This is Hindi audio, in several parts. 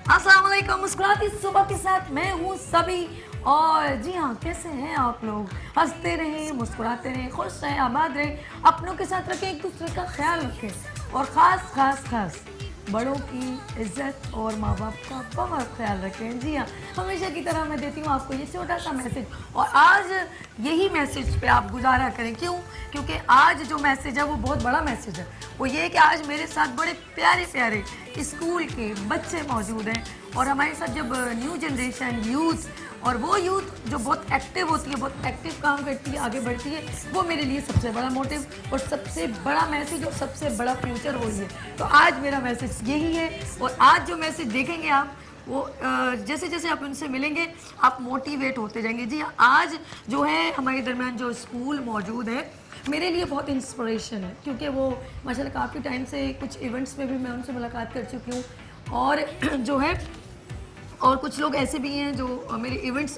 अस्सलाम वालेकुम। मुस्कुराती सुबह के साथ मैं हूँ सभी। और जी हाँ, कैसे हैं आप लोग? हंसते रहें, मुस्कुराते रहें, खुश रहें, आबाद रहें, अपनों के साथ रखें, एक दूसरे का ख्याल रखें और ख़ास ख़ास ख़ास बड़ों की इज्जत और माँ बाप का बहुत ख्याल रखें। जी हाँ, हमेशा की तरह मैं देती हूँ आपको ये छोटा सा मैसेज और आज यही मैसेज पे आप गुजारा करें। क्यों? क्योंकि आज जो मैसेज है वो बहुत बड़ा मैसेज है। वो ये है कि आज मेरे साथ बड़े प्यारे प्यारे स्कूल के बच्चे मौजूद हैं और हमारे साथ जब न्यू जनरेशन यूथ और वो यूथ जो बहुत एक्टिव होती है, बहुत एक्टिव काम करती है, आगे बढ़ती है, वो मेरे लिए सबसे बड़ा मोटिव और सबसे बड़ा मैसेज और सबसे बड़ा फ्यूचर वही है। तो आज मेरा मैसेज यही है और आज जो मैसेज देखेंगे आप वो जैसे जैसे आप उनसे मिलेंगे आप मोटिवेट होते जाएंगे। जी हाँ, आज जो है हमारे दरमियान जो स्कूल मौजूद है मेरे लिए बहुत इंस्पिरेशन है क्योंकि वो माशाल्लाह काफ़ी टाइम से कुछ इवेंट्स में भी मैं उनसे मुलाकात कर चुकी हूँ और जो है और कुछ लोग ऐसे भी हैं जो मेरे इवेंट्स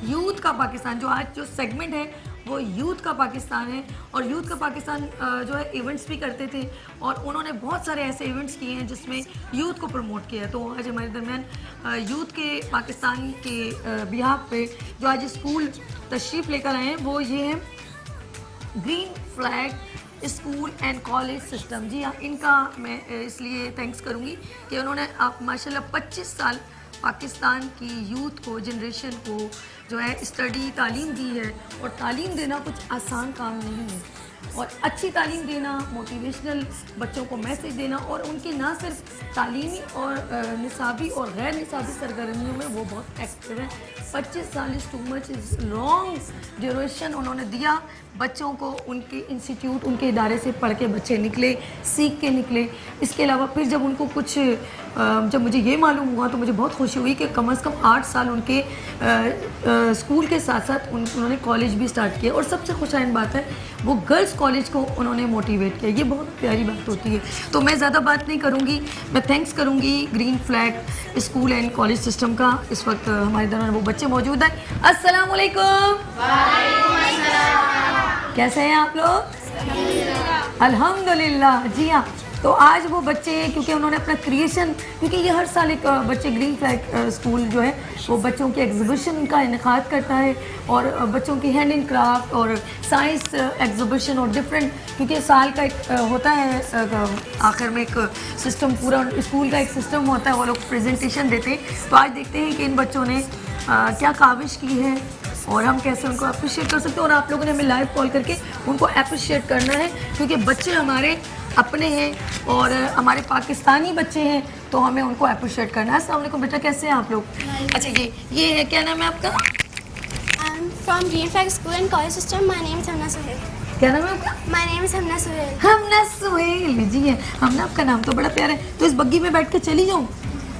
यूथ का पाकिस्तान जो आज जो सेगमेंट है वो यूथ का पाकिस्तान है और यूथ का पाकिस्तान जो है इवेंट्स भी करते थे और उन्होंने बहुत सारे ऐसे इवेंट्स किए हैं जिसमें यूथ को प्रमोट किया है। तो आज हमारे दरमियान यूथ के पाकिस्तान के बिहाफ पे जो आज स्कूल तशरीफ़ लेकर आए हैं वो ये है Green Flag School and College System. जी हाँ, इनका मैं इसलिए थैंक्स करूँगी कि उन्होंने आप माशाल्लाह 25 साल पाकिस्तान की यूथ को, जनरेशन को जो है स्टडी तालीम दी है और तालीम देना कुछ आसान काम नहीं है और अच्छी तालीम देना, मोटिवेशनल बच्चों को मैसेज देना और उनके ना सिर्फ तालीमी और निसाबी और गैर निसाबी सरगर्मियों में वो बहुत एक्टिव है। 25 साल is too much, is long duration उन्होंने दिया बच्चों को। उनके इंस्टीट्यूट, उनके इदारे से पढ़ के बच्चे निकले, सीख के निकले। इसके अलावा फिर जब उनको कुछ जब मुझे ये मालूम हुआ तो मुझे बहुत खुशी हुई कि कम से कम 8 साल उनके स्कूल के साथ साथ उन्होंने कॉलेज भी स्टार्ट किया और सबसे खुशाइन बात है वो गर्ल्स कॉलेज को उन्होंने मोटिवेट किया। ये बहुत प्यारी बात होती है। तो मैं ज़्यादा बात नहीं करूँगी, मैं थैंक्स करूँगी green Flag School and College system का। इस वक्त हमारे दौरान वो बच्चे मौजूद हैं। अस्सलाम वालेकुम। कैसे हैं आप लोग? अल्हम्दुलिल्लाह। जी हाँ, तो आज वो बच्चे क्योंकि उन्होंने अपना क्रिएशन, क्योंकि ये हर साल एक बच्चे ग्रीन फ्लैग स्कूल जो है वो बच्चों के एग्जीबिशन का इनेकाद करता है और बच्चों की हैंड इन क्राफ्ट और साइंस एग्जीबिशन और डिफरेंट, क्योंकि साल का एक होता है आखिर में एक सिस्टम, पूरा स्कूल का एक सिस्टम होता है, वो लोग प्रेजेंटेशन देते हैं। तो आज देखते हैं कि इन बच्चों ने क्या काविश की है और हम कैसे उनको अप्रिशिएट कर सकते हैं और आप लोगों ने हमें लाइव कॉल करके उनको अप्रिशिएट करना है क्योंकि बच्चे हमारे अपने हैं और हमारे पाकिस्तानी बच्चे हैं तो हमें उनको अप्रिशिएट करना है। अस्सलाम वालेकुम बेटा, कैसे हैं आप लोग? अच्छा, ये है, क्या नाम है आपका? I'm from Green Flag School and College System. My name is Hamna Suhail. क्या नाम है आपका? My name is Hamna Suhail. हमना सुहेल जी है। हमना, आपका नाम तो बड़ा प्यारा है। तो इस बग्गी में बैठ के चली जाऊँ?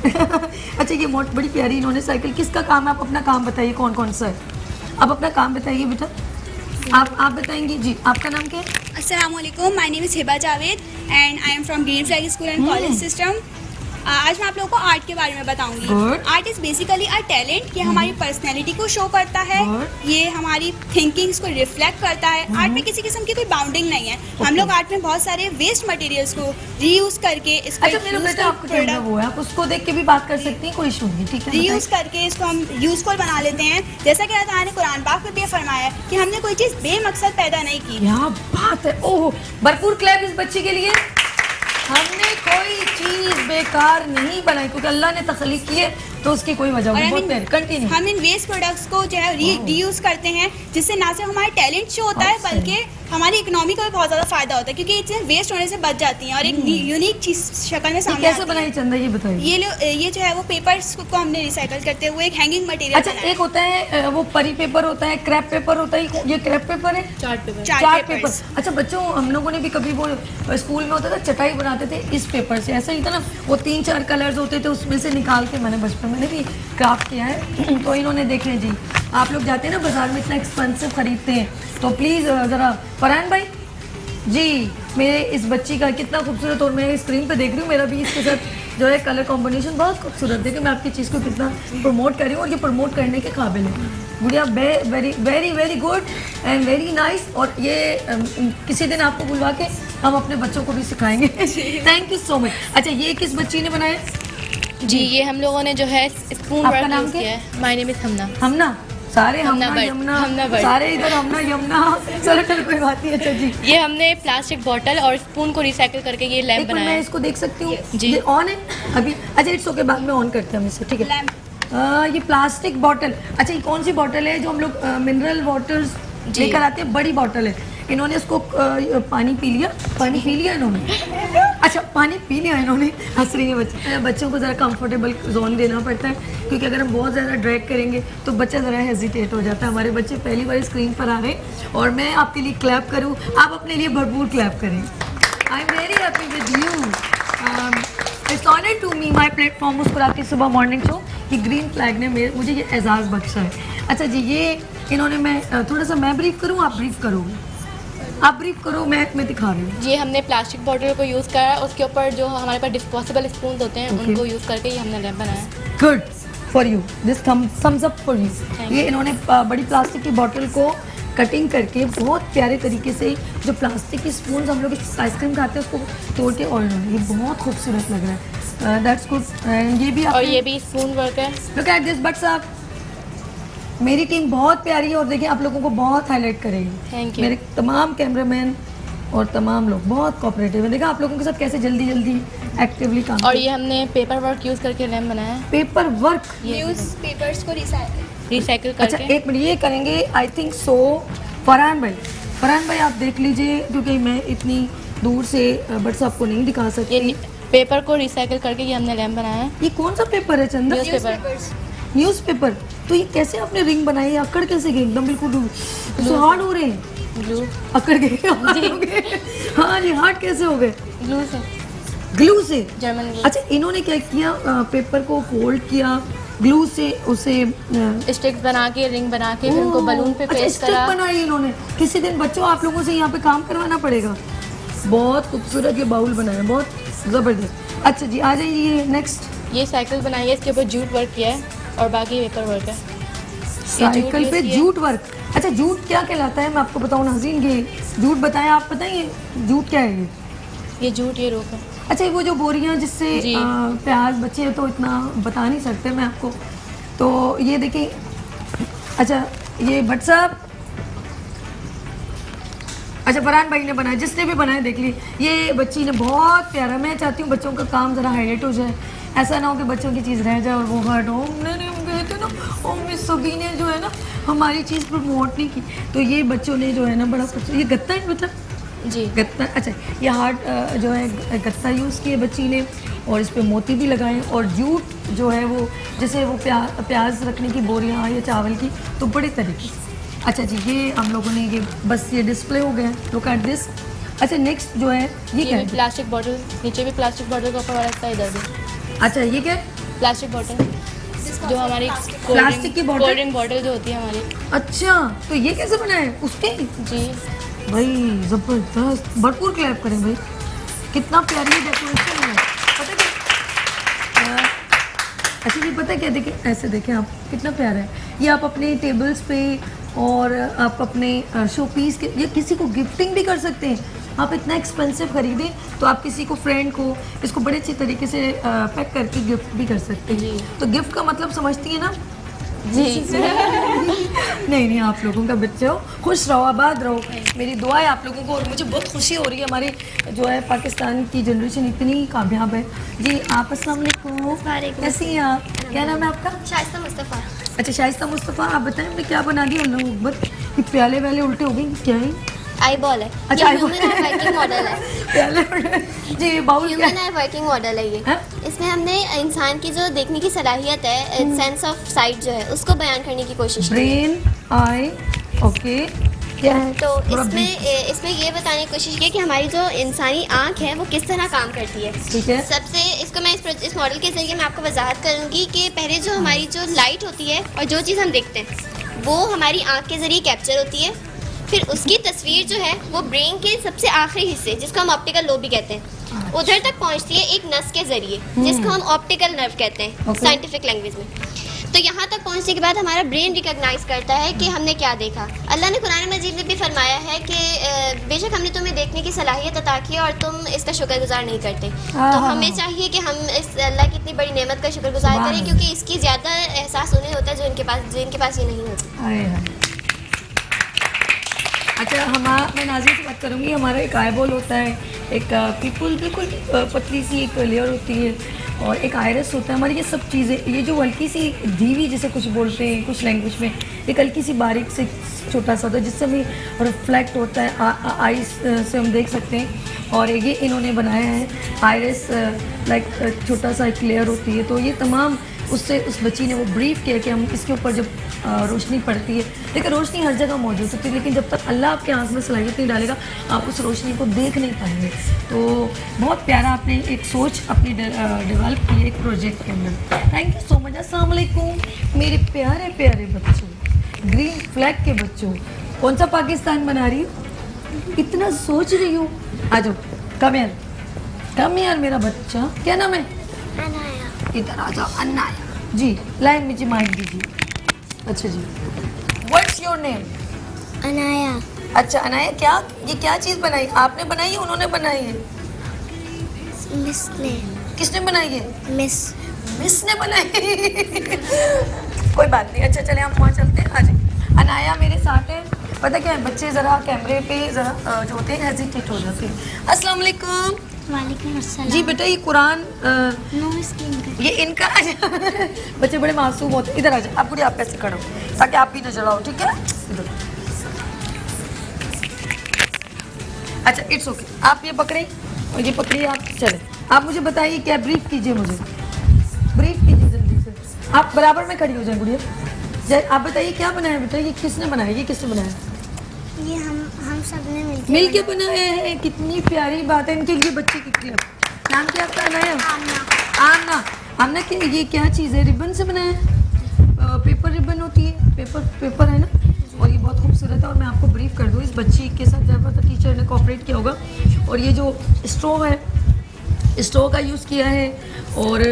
अच्छा, ये मोट बड़ी प्यारी इन्होंने साइकिल, किसका काम है? आप अपना काम बताइए कौन कौन सा है। आप अपना काम बताइए बेटा। आप बताएंगी जी। आपका नाम क्या है? Assalamualaikum. My name is Hiba Javed and I am from Green Flag School and College System. आज मैं आप लोगों को आर्ट के बारे में बताऊंगी। Good. Art is basically our talent, ये हमारी पर्सनैलिटी को शो करता है। Good. ये हमारी थिंकिंग्स को रिफ्लेक्ट करता है। आर्ट में किसी किस्म की कोई बाउंडिंग नहीं है। हम लोग आर्ट में बहुत सारे वेस्ट मटेरियल्स को रीयूज करके इसको अच्छा, मेरा बेटा आपको कैमरा वो है, आप उसको देख के भी बात कर सकती हैं, कोई इशू नहीं, ठीक है? रीयूज करके इसको हम यूजफुल बना लेते हैं। जैसा कि अल्लाह ताला ने कुरान पाक में भी ये फरमाया है कि हमने कोई चीज़ बेमकसद पैदा नहीं की। क्या बात है! ओह, भरपूर क्लैप इस बच्चे के लिए। हमने कोई चीज बेकार नहीं बनाई क्योंकि अल्लाह ने तख्लीक की है तो उसकी कोई वजह नहीं। बहुत प्यारी, कंटिन्यू। हम इन वेस्ट प्रोडक्ट्स को जो है रीयूज करते हैं जिससे ना सिर्फ हमारा टैलेंट शो होता है बल्कि हमारी इकोनॉमी को भी बहुत ज़्यादा फायदा होता है क्योंकि ये चीज़ें वेस्ट होने से बच जाती हैं और एक यूनिक चीज़ शक्ल में सामने कैसे आती बनाई चंदा, ये बताइए। ये जो है वो पेपर्स को हमने रिसाइकल करते हुए एक हैंगिंग मटेरियल अच्छा, एक होता है वो परी पेपर होता है, क्रैप पेपर होता है, ये क्रैप पेपर है, चार्ट पेपर। अच्छा बच्चों, हम लोगों ने भी कभी वो स्कूल में होता था चटाई बनाते थे इस पेपर से, ऐसा ही था ना, वो 3-4 कलर्स होते थे उसमें से निकाल के मैंने बचपन में भी क्राफ्ट किया है। तो इन्होंने देखें जी, आप लोग जाते हैं ना बाजार में, इतना एक्सपेंसिव खरीदते हैं, तो प्लीज़ ज़रा फरहान भाई जी, मेरे इस बच्ची का कितना खूबसूरत, और मैं स्क्रीन पे देख रही हूँ मेरा भी इसके साथ जो है कलर कॉम्बिनेशन बहुत खूबसूरत। देखिए मैं आपकी चीज़ को कितना प्रमोट कर रही हूँ और ये प्रमोट करने के काबिल है। गुड़िया very very very good and very nice. और ये किसी दिन आपको बुलवा के हम अपने बच्चों को भी सिखाएंगे। Thank you so much. अच्छा, ये किस बच्ची ने बनाया? जी ये हम लोगों ने जो है स्पून आपका वर्क नाम यूज़ क्या? किया है। माय नेम इज़ हमना। हमना, सारे हमना हमना बट, यमुना, हमना बट। सारे इधर हमना यमुना। चलो चलो कोई बात नहीं। अच्छा जी, ये हमने प्लास्टिक बॉटल और स्पून को रिसाइकिल करके ये लैम्प एक मिनट बनाया मैं है। इसको देख सकती हूँ? जी। ये ऑन है अभी? अच्छा इट्स ओके, बाद में ऑन करते हैं हम इसे, ठीक है। ये प्लास्टिक बॉटल, अच्छा ये कौन सी बॉटल है जो हम लोग मिनरल वाटर्स जी। लेकर आते हैं? बड़ी बॉटल है। इन्होंने इसको पानी पी लिया, पानी पी लिया इन्होंने। अच्छा पानी पी लिया इन्होंने। हंस रही है बच्चे। बच्चों को ज़रा कंफर्टेबल जोन देना पड़ता है, क्योंकि अगर हम बहुत ज़्यादा ड्रैग करेंगे तो बच्चा ज़रा हेजिटेट हो जाता है। हमारे बच्चे पहली बार स्क्रीन पर आ रहे हैं और मैं आपके लिए क्लैप करूँ, आप अपने लिए भरपूर क्लैप करें। I am very happy with you. It's honour to me my platform मुस्कुराती सुबह मॉर्निंग शो कि ग्रीन फ्लैग ने मुझे ये एजाज़ बख्शा है। अच्छा जी, ये इन्होंने, मैं थोड़ा सा मैं ब्रीफ करूँ, आप ब्रीफ करोगे? आप ब्रीफ करो, मैं दिखा रही हूँ। ये हमने प्लास्टिक बॉटल को यूज़ करा है, उसके ऊपर जो हमारे पास डिस्पोजेबल स्पून होते हैं Okay. उनको यूज़ करके ये हमने लैम्प बनाया है। Good for you, this thumbs up for you. Thank ये इन्होंने बड़ी प्लास्टिक की बॉटल को कटिंग करके बहुत प्यारे तरीके से, जो प्लास्टिक की स्पून हम लोग आइसक्रीम खाते हैं उसको तोड़ के, और इन्होंने ये बहुत खूबसूरत लग रहा है। That's good. ये भी और ये भी स्पून वर्क है। Look at this buds. आप, मेरी टीम बहुत प्यारी है और देखिए आप लोगों को बहुत हाईलाइट करेगी। Thank you. मेरे तमाम कैमरामैन और तमाम लोग बहुत कोऑपरेटिव है। देखा आप लोगों के साथ कैसे जल्दी जल्दी एक्टिवली काम। और ये हमने पेपर वर्क यूज़ करके लैम्प बनाया है, पेपर वर्क। न्यूज़ पेपर्स को रिसाइकिल अच्छा करके। एक मिनट, ये करेंगे आई थिंक सो फरहान भाई। फरहान भाई आप देख लीजिए, क्योंकि मैं इतनी दूर से बट्स आपको नहीं दिखा ये सकती। पेपर को रिसाइकिल करके ये हमने लैम्प बनाया है। ये कौन सा पेपर है चंदा? न्यूज़पेपर। न्यूज़पेपर। तो ये कैसे आपने रिंग बनाई है? अकड़ कैसे गए एकदम बिल्कुल हार्ड हो रहे हैं? ग्लू। अकड़ गए hard हो गए। हाँ जी, हार्ड कैसे हो गए? ग्लू से, ग्लू से। German glue. अच्छा इन्होंने क्या किया, पेपर को फोल्ड किया, ग्लू से उसे स्टिक्स बना के, रिंग बना के, फिर उनको बलून पे अच्छा, पेस्ट stick करा। बनाई इन्होंने। किसी दिन बच्चों आप लोगों से यहाँ पे काम करवाना पड़ेगा। बहुत खूबसूरत ये बाउल बनाया, बहुत ज़बरदस्त। अच्छा जी आ जाइए नेक्स्ट। ये साइकिल बनाई है, इसके ऊपर जूट वर्क किया है और बाकी पेपर वर्क है। साइकिल use पे किया। Jute work. अच्छा जूट क्या कहलाता है, मैं आपको बताऊँ नाज़रीन, ये जूट बताएं, आप बताइए जूट क्या है ये? जूट, ये रोप है। अच्छा वो जो बोरियां जिससे जी। प्याज बचे हैं, तो इतना बता नहीं सकते मैं आपको। तो ये देखिए, अच्छा ये भट्ट साहब, अच्छा फरहान भाई ने बनाया, जिसने भी बनाया देख ली, ये बच्ची ने बहुत प्यारा। मैं चाहती हूँ बच्चों का काम ज़रा हाईलाइट हो जाए, ऐसा ना हो कि बच्चों की चीज़ रह जाए और वो हर्ट हो। नहीं हम गए थे ना, और मिस सभी ने जो है ना हमारी चीज़ प्रमोट नहीं की, तो ये बच्चों ने जो है ना बड़ा खूबसूरत, ये गत्ता है मतलब जी। गत्ता। अच्छा ये हार्ड जो है गत्ता यूज़ किए बच्ची ने, और इस पे मोती भी लगाए, और जूट जो है वो जैसे वो प्याज रखने की बोरियाँ या चावल की, तो बड़े तरीके से। अच्छा जी ये हम लोगों ने ये बस ये डिस्प्ले हो गया, लुक एट दिस। अच्छा नेक्स्ट जो है ये क्या ये है? प्लास्टिक बॉटल, नीचे भी प्लास्टिक बॉटल का ऊपर वाला हिस्सा, इधर भी अच्छा ये क्या है? प्लास्टिक बॉटल, जो हमारी प्लास्टिक की बॉटल? कोल्ड ड्रिंक बॉटल जो होती है हमारी। अच्छा तो ये कैसे बना है उसके? जी। भाई ज़बरदस्त, भरपूर क्लैप करें भाई, कितना प्यारी डेकोरेशन है। पता क्या अच्छा ये पता क्या, देखिए ऐसे देखें आप, कितना प्यारा है ये। आप अपने टेबल्स पे और आप अपने शो पीस के, ये किसी को गिफ्टिंग भी कर सकते हैं। आप इतना एक्सपेंसिव खरीदें तो आप किसी को, फ्रेंड को, इसको बड़े अच्छे तरीके से पैक करके गिफ्ट भी कर सकते हैं। जी। तो गिफ्ट का मतलब समझती है ना? जी। नहीं आप लोगों का बच्चे हो, खुश रहो, आबाद रहो, मेरी दुआ है आप लोगों को। और मुझे बहुत खुशी हो रही है, हमारी जो है पाकिस्तान की जनरेशन इतनी कामयाब है। जी आप अस्सलाम वालेकुम, कैसी हैं आप? क्या नाम है आपका? शाइस्ता मुस्तफ़ा। अच्छा शाइस्ता मुस्तफ़ा, आप बताएं हमने क्या बना दिया? अल्लाह अकबर, ये प्याले वाले उल्टे हो गए, क्या है? आई बॉल है। अच्छा, ये eyeball। Human I working model है। प्याले उल्टे जी, ये बाउल क्या ह्यूमन है? आई वर्किंग मॉडल है ये। हाँ? इसमें हमने इंसान की जो देखने की सलाहियत है, सेंस ऑफ साइट जो है, उसको बयान करने की कोशिश की है। ब्रेन आई, ओके क्या है? तो थोड़ा इसमें ये बताने की कोशिश की है कि हमारी जो इंसानी आँख है वो किस तरह काम करती है। ठीक है। सबसे इसको मैं इस मॉडल के जरिए मैं आपको वजाहत करूंगी कि पहले जो हमारी जो लाइट होती है और जो चीज़ हम देखते हैं वो हमारी आँख के ज़रिए कैप्चर होती है। फिर उसकी तस्वीर जो है वो ब्रेन के सबसे आखिरी हिस्से, जिसको हम ऑप्टिकल लोब भी कहते हैं, उधर तक पहुंचती है एक नस के जरिए, जिसको हम ऑप्टिकल नर्व कहते हैं साइंटिफिक लैंग्वेज में। तो यहाँ तक पहुँचने के बाद हमारा ब्रेन रिकॉग्नाइज करता है कि हमने क्या देखा। अल्लाह ने कुरान मजीद में भी फरमाया है कि बेशक हमने तुम्हें देखने की सलाहियत अता की और तुम इसका शुक्रगुजार नहीं करते। तो हमें चाहिए कि हम इस अल्लाह की इतनी बड़ी नेमत का शुक्रगुजार करें, क्योंकि इसकी ज़्यादा एहसास उन्हें होता है जिनके पास ये नहीं होता। अच्छा, मैं नाज़िर से बात करूँगी। हमारा एक आईबॉल होता है, एक बिल्कुल पतली सी एक लेयर होती है, और एक आयरस होता है। हमारी ये सब चीज़ें, ये जो हल्की सी धीवी जिसे कुछ बोलते हैं कुछ लैंग्वेज में, एक हल्की सी बारीक से छोटा सा होता है जिससे भी रिफ्लेक्ट होता है, आइस से हम देख सकते हैं। और ये इन्होंने बनाया है आयरस, लाइक छोटा सा एक लेयर होती है। तो ये तमाम उससे उस बच्ची ने वो ब्रीफ किया कि हम इसके ऊपर जब रोशनी पड़ती है, लेकिन रोशनी हर जगह मौजूद होती है, लेकिन जब तक अल्लाह आपके आँख में सलाहियत नहीं डालेगा आप उस रोशनी को देख नहीं पाएंगे। तो बहुत प्यारा आपने एक सोच अपनी डेवलप की एक प्रोजेक्ट के अंदर। Thank you so much. अस्सलाम वालेकुम मेरे प्यारे प्यारे बच्चों, ग्रीन फ्लैग के बच्चों। कौन सा पाकिस्तान बना रही हो, इतना सोच रही हो? आ जाओ, कम यार मेरा बच्चा। क्या नाम है? इधर आ जाओ। अनाया जी, लाइन मुझे माइक दीजिए। अच्छा जी, व्हाट्स योर नेम? अनाया। अच्छा अनाया, ये क्या चीज़ बनाई? आपने बनाई है, उन्होंने बनाई है? मिस ने। किसने बनाई है? मिस ने बनाई। कोई बात नहीं। अच्छा चले हम वहाँ चलते हैं। आज अनाया मेरे साथ है। पता क्या है, बच्चे ज़रा कैमरे पे ज़रा जो होते हैं हेजिटेट हो जाते हैं। अस्सलाम वालेकुम। वालेकुम अस्सलाम। जी बेटा, ये कुरान नो स्क्रीन ये इनका बच्चे बड़े मासूम होते हैं। इधर आ जाओ, आप पूरी आप कैसे खड़ो ताकि आप भी नजर आओ, ठीक है? इधर। अच्छा इट्स ओके, आप ये पकड़े और ये पकड़िए, आप चले। आप मुझे बताइए, क्या ब्रीफ कीजिए, मुझे ब्रीफ कीजिए जल्दी से। आप बराबर में खड़ी हो जाए गुड़िया। आप बताइए क्या बनाया बेटा, ये किसने बनाया? ये किसने बनाया? ये हम सब ने मिल के बनाया है। कितनी प्यारी बात है। इनके लिए बच्चे कितने, नाम क्या आपका? अनाया। आमना के ये क्या चीज़ है? रिबन से बनाया है, पेपर रिबन होती है, पेपर है ना, और ये बहुत खूबसूरत है। और मैं आपको ब्रीफ कर दूँ, इस बच्ची के साथ ज़्यादा पता टीचर ने कोऑपरेट किया होगा। और ये जो स्ट्रॉ है, स्ट्रॉ का यूज़ किया है और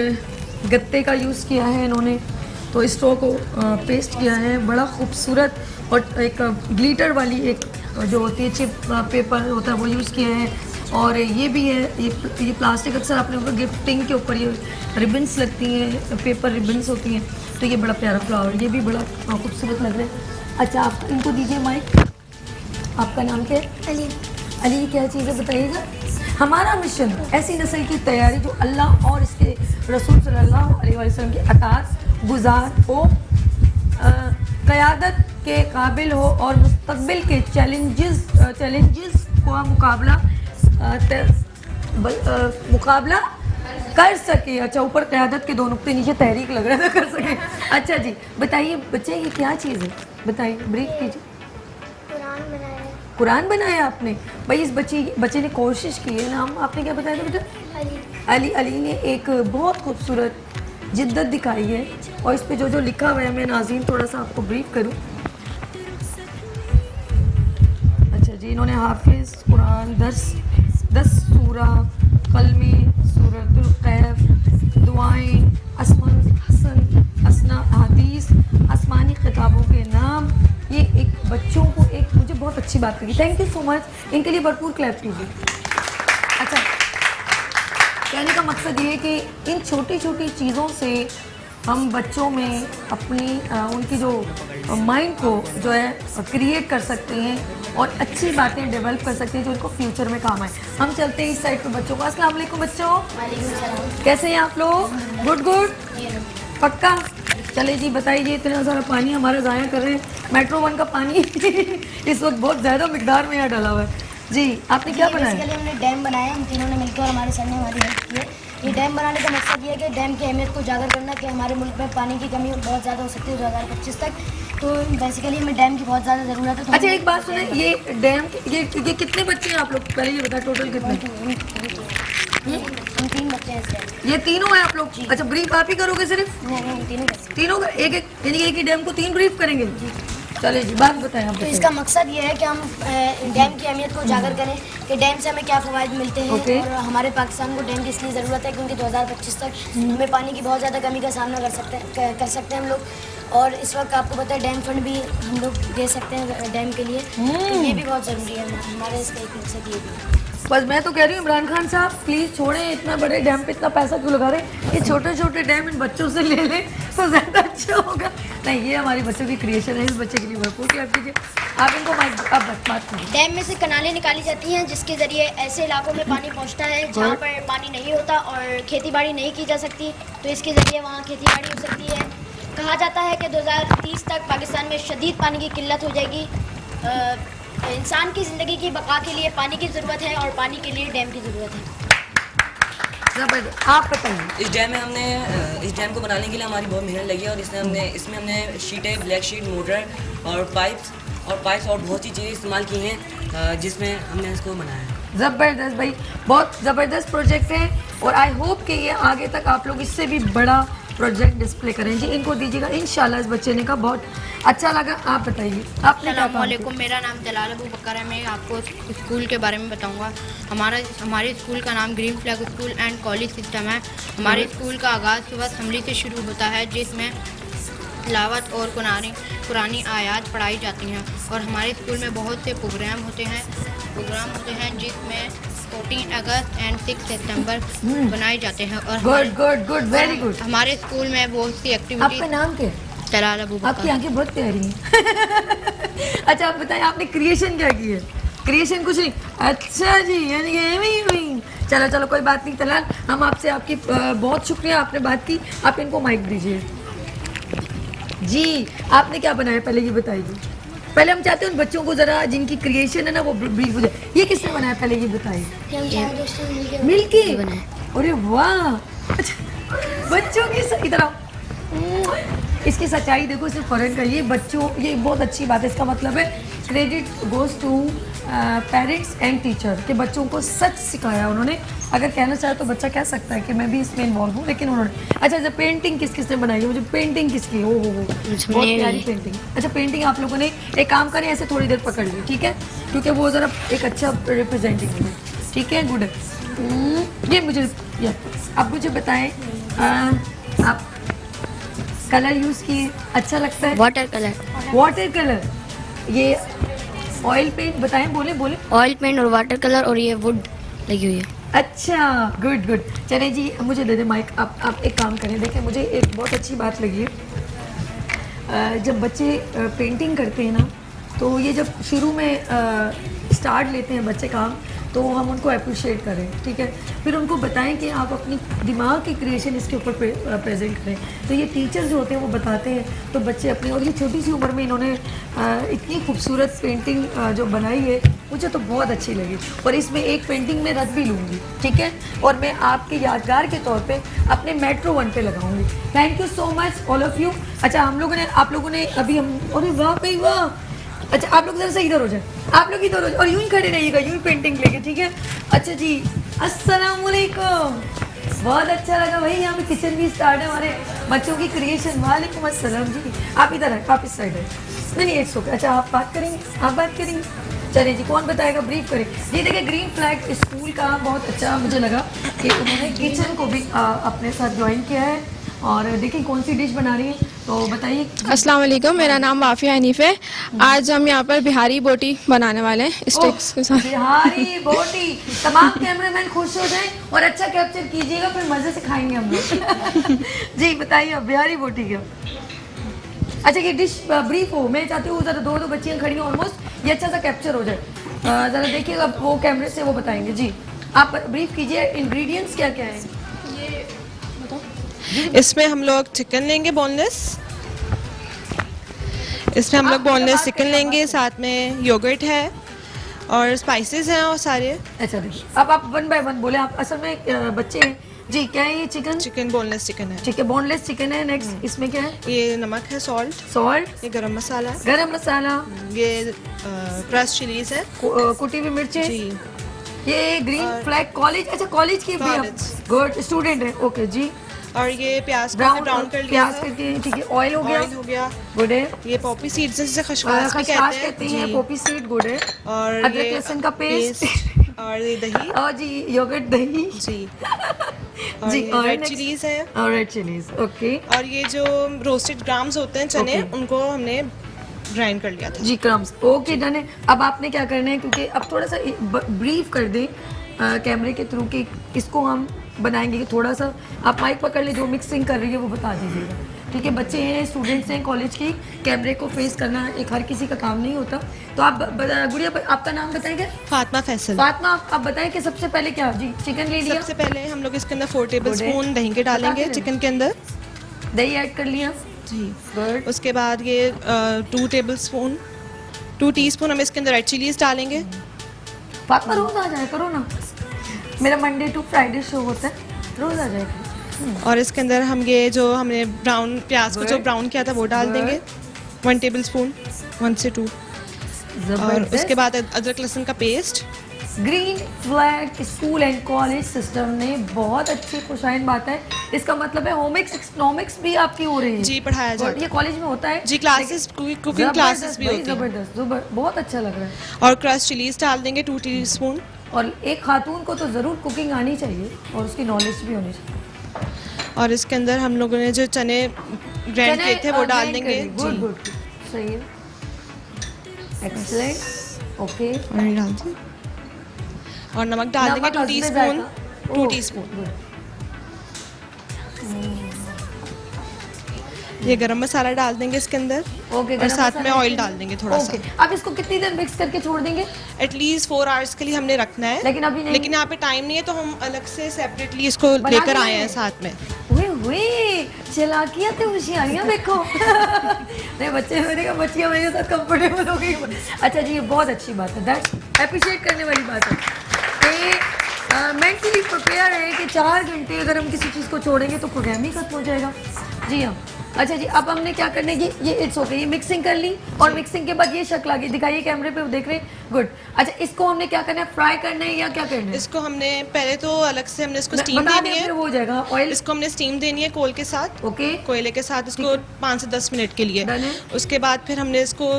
गत्ते का यूज़ किया है इन्होंने। तो स्ट्रॉ को पेस्ट किया है, बड़ा खूबसूरत। और एक ग्लिटर वाली एक जो होती है चिप पेपर होता है वो यूज़ किया है। और ये भी है, ये प्लास्टिक अक्सर आपने ऊपर गिफ्टिंग के ऊपर ये रिबन्स लगती हैं, पेपर रिबन्स होती हैं। तो ये बड़ा प्यारा फ्लावर, ये भी बड़ा खूबसूरत लग रहा है। अच्छा आप इनको दीजिए माइक। आपका नाम क्या है? अली, ये क्या चीज़ है बताइएगा? हमारा मिशन ऐसी नस्ल की तैयारी जो अल्लाह और इसके रसूल सल्लल्लाहु अलैहि वसल्लम की अताअत गुजार हो, क़यादत के काबिल हो और मुस्तक़बिल के चैलेंजेस का मुकाबला कर सके। अच्छा, ऊपर क़यादत के 2 नुक्ते, नीचे तहरीक लग रहा था, कर सके। अच्छा जी, बताइए बच्चे ये क्या चीज़ है, बताइए, ब्रीफ कीजिए। कुरान बनाया आपने? भाई इस बच्चे ने कोशिश की है। नाम आपने क्या बताया था बेटा? अली ने एक बहुत खूबसूरत जिद्दत दिखाई है। और इस पे जो जो लिखा हुआ है, मैं नाज़रीन थोड़ा सा आपको ब्रीफ करूं। अच्छा जी, इन्होंने हाफिज़ कुरान 10 सूरा, कलमे, सूरतुल कैफ, दुआएं, असमान हसन, असना हदीस, आसमानी किताबों के नाम। ये एक बच्चों को एक मुझे बहुत अच्छी बात लगी। Thank you so much. इनके लिए भरपूर क्लैप कीजिए। अच्छा, कहने का मकसद ये है कि इन छोटी छोटी चीज़ों से हम बच्चों में अपनी उनकी जो माइंड को जो है क्रिएट कर सकते हैं और अच्छी बातें डेवलप कर सकते हैं जो उनको फ्यूचर में काम आए। हम चलते हैं इस साइड पे बच्चों को। अस्सलाम वालेकुम बच्चों, कैसे हैं आप लोग? गुड पक्का? चले जी, बताइए, इतना सारा पानी हमारा ज़ाया कर रहे हैं। मेट्रो 1 का पानी इस वक्त बहुत ज़्यादा मिकदार में यहाँ डाला हुआ है। जी, आपने क्या बनाया? बेसिकली हमने डैम बनाया, हम तीनों ने मिलकर, हमारे सर ने हमारी हेल्प की है। ये डैम बनाने का मकसद ये है कि डैम की अहमियत को उजागर करना, कि हमारे मुल्क में पानी की कमी बहुत ज़्यादा हो सकती है 2025 तक। तो बेसिकली हमें डैम की बहुत ज़्यादा ज़रूरत है। तो अच्छा एक बात सुने, ये डैम ये कितने बच्चे हैं आप लोग? पहले ये बताए टोटल कितने? हम 3 बच्चे हैं इस डैम। ये तीनों हैं आप लोग? अच्छा, ब्रीफ आप ही करोगे सिर्फ? नहीं, तीनों तीनों का एक यानी कि एक ही डैम को 3 ब्रीफ करेंगे? चलिए जी बात बताएं आप तो बताइए। इसका मकसद ये है कि हम डैम की अहमियत को उजागर करें कि डैम से हमें क्या फ़वाइद मिलते हैं ओके। और हमारे पाकिस्तान को डैम की इसलिए ज़रूरत है क्योंकि 2025 तक हमें पानी की बहुत ज़्यादा कमी का सामना कर सकते हैं हम लोग। और इस वक्त आपको पता है डैम फंड भी हम लोग दे सकते हैं डैम के लिए, तो ये भी बहुत ज़रूरी है हमारे इसका एक मकसद ये भी है। बस मैं तो कह रही हूँ इमरान खान साहब प्लीज़ छोड़ें, इतना बड़े डैम पे इतना पैसा क्यों लगा रहे हैं, ये छोटे छोटे डैम इन बच्चों से ले लें तो ज़्यादा अच्छा होगा। नहीं, ये हमारी बच्चों की क्रिएशन है, इस बच्चे के लिए भरपूर क्लैप कीजिए। आप इनको आप बात कीजिए। डैम में से कनालें निकाली जाती हैं जिसके ज़रिए ऐसे इलाकों में पानी पहुंचता है जहां पर पानी नहीं होता और खेतीबाड़ी नहीं की जा सकती, तो इसके ज़रिए वहां खेतीबाड़ी हो सकती है। कहा जाता है कि 2030 तक पाकिस्तान में शदीद पानी की किल्लत हो जाएगी। इंसान की ज़िंदगी की बका के लिए पानी की ज़रूरत है और पानी के लिए डैम की ज़रूरत है। जबरदस्त, आप बताइए। इस डैम को बनाने के लिए हमारी बहुत मेहनत लगी है और इसमें हमने शीटें, ब्लैक शीट, मोटर और पाइप्स और बहुत सी चीज़ें इस्तेमाल की हैं जिसमें हमने इसको बनाया है। ज़बरदस्त भाई, बहुत ज़बरदस्त प्रोजेक्ट है और आई होप कि ये आगे तक आप लोग इससे भी बड़ा प्रोजेक्ट डिस्प्ले करें। जी इनको दीजिएगा, इंशाल्लाह इस बच्चे ने का बहुत अच्छा लगा। आप बताइए आपने क्या काम किया? मेरा नाम जलाल अबू बकर है। मैं आपको स्कूल के बारे में बताऊंगा। हमारे स्कूल का नाम green Flag School and College system है। हमारे स्कूल का आगाज़ सुबह असम्बली से शुरू होता है जिसमें तिलावत और कुरानी आयात पढ़ाई जाती हैं और हमारे स्कूल में बहुत से प्रोग्राम होते हैं जिसमें 14 अगस्त एंड 6 सितंबर बनाए जाते हैं और गुड वेरी गुड। हमारे स्कूल में बहुत सी एक्टिविटीज। आपका नाम क्या है? जलाल अबू बकर। आपकी आंखें बहुत प्यारी हैं। अच्छा आप बताएं आपने क्रिएशन क्या की है? क्रिएशन कुछ नहीं। अच्छा जी, यानी कि एवं ही हुई। चलो कोई बात नहीं तलाल, हम आपसे आपकी बहुत शुक्रिया, आपने बात की। आप इनको माइक दीजिए। जी आपने क्या बनाया पहले ये बताइए। पहले हम चाहते हैं उन बच्चों को जरा जिनकी क्रिएशन है ना वो ब्रीफ हो जाए। ये किसने बनाया पहले ये बताइए। हम चारों दोस्तों ने मिलकर मिलके अरे वाह, अच्छा बच्चों की इधर आओ। इसकी सच्चाई देखो, सिर्फ फॉरेन का ये बच्चों, ये बहुत अच्छी बात है। इसका मतलब है credit goes to parents and teacher के बच्चों को सच सिखाया उन्होंने। अगर कहना चाहे तो बच्चा कह सकता है कि मैं भी इसमें इन्वॉल्व हूँ, लेकिन उन्होंने। अच्छा जब पेंटिंग किसने बनाई है? मुझे पेंटिंग किसकी? ओ हो बहुत प्यारी पेंटिंग। अच्छा पेंटिंग आप लोगों ने एक काम करें, ऐसे थोड़ी देर पकड़ ली, ठीक है, क्योंकि वो ज़रा एक अच्छा रिप्रेजेंटिंग है, ठीक है, गुड है। ये मुझे आप मुझे बताएं आप कलर यूज़ किए, अच्छा लगता है? वाटर कलर, ये ऑयल पेंट बताएं, बोले ऑयल पेंट और वाटर कलर और ये वुड लगी हुई है। अच्छा गुड। चले जी मुझे दे दे माइक। आप एक काम करें, देखें मुझे एक बहुत अच्छी बात लगी है। जब बच्चे पेंटिंग करते हैं ना तो ये जब शुरू में स्टार्ट लेते हैं बच्चे काम, तो हम उनको अप्रिशिएट करें, ठीक है, फिर उनको बताएं कि आप अपनी दिमाग की क्रिएशन इसके ऊपर प्रेजेंट करें। तो ये टीचर जो होते हैं वो बताते हैं, तो बच्चे अपने, और ये छोटी सी उम्र में इन्होंने इतनी खूबसूरत पेंटिंग जो बनाई है मुझे तो बहुत अच्छी लगी। और इसमें एक पेंटिंग मैं रख भी लूँगी, ठीक है, और मैं आपके यादगार के तौर पे अपने मेट्रो 1 पे लगाऊंगी। Thank you so much all of you. अच्छा आप लोगों ने अभी हम, अरे वाह भाई वाह। अच्छा आप लोग जरा से इधर हो जाए, आप लोग इधर हो जाए और यूं ही खड़े रहिएगा, यूं ही पेंटिंग लेके, ठीक है। अच्छा जी अस्सलाम वालेकुम, बहुत अच्छा लगा भाई। यहाँ पे किचन भी स्टार्ट है हमारे बच्चों की क्रिएशन। वालेकुम अस्सलाम जी, आप इधर है, आप इस साइड है। नहीं इट्स ओके। अच्छा आप बात करेंगे, चलिए जी कौन बताएगा, ब्रीफ करें जी। देखिए ग्रीन फ्लैग स्कूल का बहुत अच्छा मुझे लगा कि उन्होंने किचन को भी अपने साथ ज्वाइन किया है। और देखिए कौन सी डिश बना रही है, तो बताइए। अस्सलाम वालेकुम, मेरा नाम वाफिया हनीफ है। आज हम यहाँ पर बिहारी बोटी बनाने वाले हैं स्टिक्स के साथ। बिहारी बोटी, तमाम कैमरामैन खुश हो जाएं और अच्छा कैप्चर कीजिएगा, फिर मजे से खाएंगे हम लोग। जी बताइए अब बिहारी बोटी क्या। अच्छा ये डिश ब्रीफ हो, मैं चाहती हूँ जरा दो बच्चियाँ खड़ी हैं ऑलमोस्ट, ये अच्छा सा कैप्चर हो जाए। ज़रा देखिएगा वो कैमरे से वो बताएंगे। जी आप ब्रीफ कीजिए, इंग्रेडिएंट्स क्या क्या है। इसमें हम लोग चिकन लेंगे बोनलेस, इसमें हम लोग बोनलेस चिकन लेंगे, साथ में योगर्ट है और स्पाइसेस हैं और सारे। अच्छा देखिए अब आप 1 बाय 1 बोले, आप असल में बच्चे हैं जी। क्या है ये? चिकन बोनलेस चिकन है, ठीक है, बोनलेस चिकन है। नेक्स्ट इसमें क्या है? ये नमक है, सॉल्ट, ये गरम मसाला, ये क्रश चिलीज है, कुटी हुई मिर्चें जी, ये ग्रीन फ्लैग कॉलेज। अच्छा कॉलेज की भी आप गुड स्टूडेंट है, ओके जी। और ये प्याज को ब्राउन कर लिया प्याज करके, ठीक है। ऑयल हो गया, ऑयल हो गया। गुड है। ये पॉपी सीड्स जिसे खसखस भी खसखस कहते हैं, जी। पॉपी सीड, गुड है। और अदरक ये लहसुन का पेस्ट और ये दही और जी योगर्ट, दही जी। और जी, ये और रेड next? चिलीज है। और रेड चिलीज, ओके और ये जो रोस्टेड ग्राम्स होते हैं चने, Okay. उनको हमने ग्राइंड कर लिया था। जी, क्रम्स, ओके डन है। अब आपने क्या करना है, क्योंकि अब थोड़ा सा ब्रीफ कर दें कैमरे के थ्रू कि इसको हम बनाएंगे कि थोड़ा सा आप माइक पकड़ ले, जो मिक्सिंग कर रही है वो बता दीजिएगा, ठीक है। बच्चे हैं, स्टूडेंट्स हैं कॉलेज की, कैमरे को फेस करना एक हर किसी का काम नहीं होता। तो आप गुड़िया, आपका नाम बताएंगे? फातिमा फैसल। फातिमा, आप बताएं कि सबसे पहले क्या, जी चिकन ले लिया, सबसे पहले हम लोग इसके अंदर 4 टेबल Good है। स्पून दही के डालेंगे बताते चिकन के अंदर दही ऐड कर लिया, जी। गुड। उसके बाद ये 2 टीस्पून हम इसके अंदर रेड चिलीज डालेंगे। फातिमा रोज आ जाया करो ना, मेरा मंडे टू फ्राइडे शो होता है, रोज आ जाएगा। और इसके अंदर हम ये जो हमने ब्राउन प्याज को जो Good. ब्राउन किया था वो डाल देंगे 1 टेबल स्पून, 1 से 2। और उसके बाद अदरक लहसुन का paste. Green Flag School and College system ने बहुत अच्छी खुशाइन बात है, इसका मतलब है होम इकोनॉमिक्स भी आपकी हो रही है जी, पढ़ाया जाता और ये कॉलेज में होता है जी। क्लासेस, कुकिंग क्लासेस भी होती हैं। जबरदस्त, बहुत अच्छा लग रहा है। और क्रश चिलीज डाल देंगे 2 टीस्पून। और एक खातून को तो ज़रूर कुकिंग आनी चाहिए और उसकी नॉलेज भी होनी चाहिए। और इसके अंदर हम लोगों ने जो चने ग्राइंड किए थे वो डाल देंगे गुड जी। गुड, सही है, एक्सीलेंट, ओके। और ये डाल दें और नमक डाल देंगे 2 टीस्पून, 2 टीस्पून। ये गरम मसाला डाल देंगे इसके अंदर ओके, और साथ में ऑयल डाल देंगे थोड़ा सा। अब इसको कितनी देर मिक्स करके छोड़ देंगे? एटलीस्ट 4 आवर्स के लिए हमने रखना है, लेकिन अभी नहीं, लेकिन यहाँ पे टाइम नहीं है तो हम अलग से सेपरेटली इसको बना लेकर के आए लाएंगे। हैं साथ में। वे चलाकियाँ तो होशियारियाँ देखो। नहीं, बच्चे मेरे का बच्चियाँ मेरे साथ कंफर्टेबल हो गई। अच्छा जी, ये बहुत अच्छी बात है, दैट्स अप्रिशिएट करने वाली बात है कि मेंटली प्रिपेयर है कि 4 घंटे अगर हम किसी चीज़ को छोड़ेंगे तो प्रोग्राम ही खत्म हो जाएगा। जी हाँ, अच्छा जी, अब हमने क्या करने की, ये इट्स ओके, ये मिक्सिंग कर ली और मिक्सिंग के बाद ये शक्ल आ गई, दिखाइए कैमरे पे, देख रहे हैं, गुड। अच्छा, इसको हमने क्या करना है, फ्राई करना है या क्या करना है? इसको हमने पहले तो अलग से हमने इसको स्टीम बता देनी दें, है, फिर वो हो जाएगा। ऑयल, इसको हमने स्टीम देनी है कोल के साथ, ओके, कोयले के साथ इसको 5 से 10 मिनट के लिए। डन है। उसके बाद फिर हमने इसको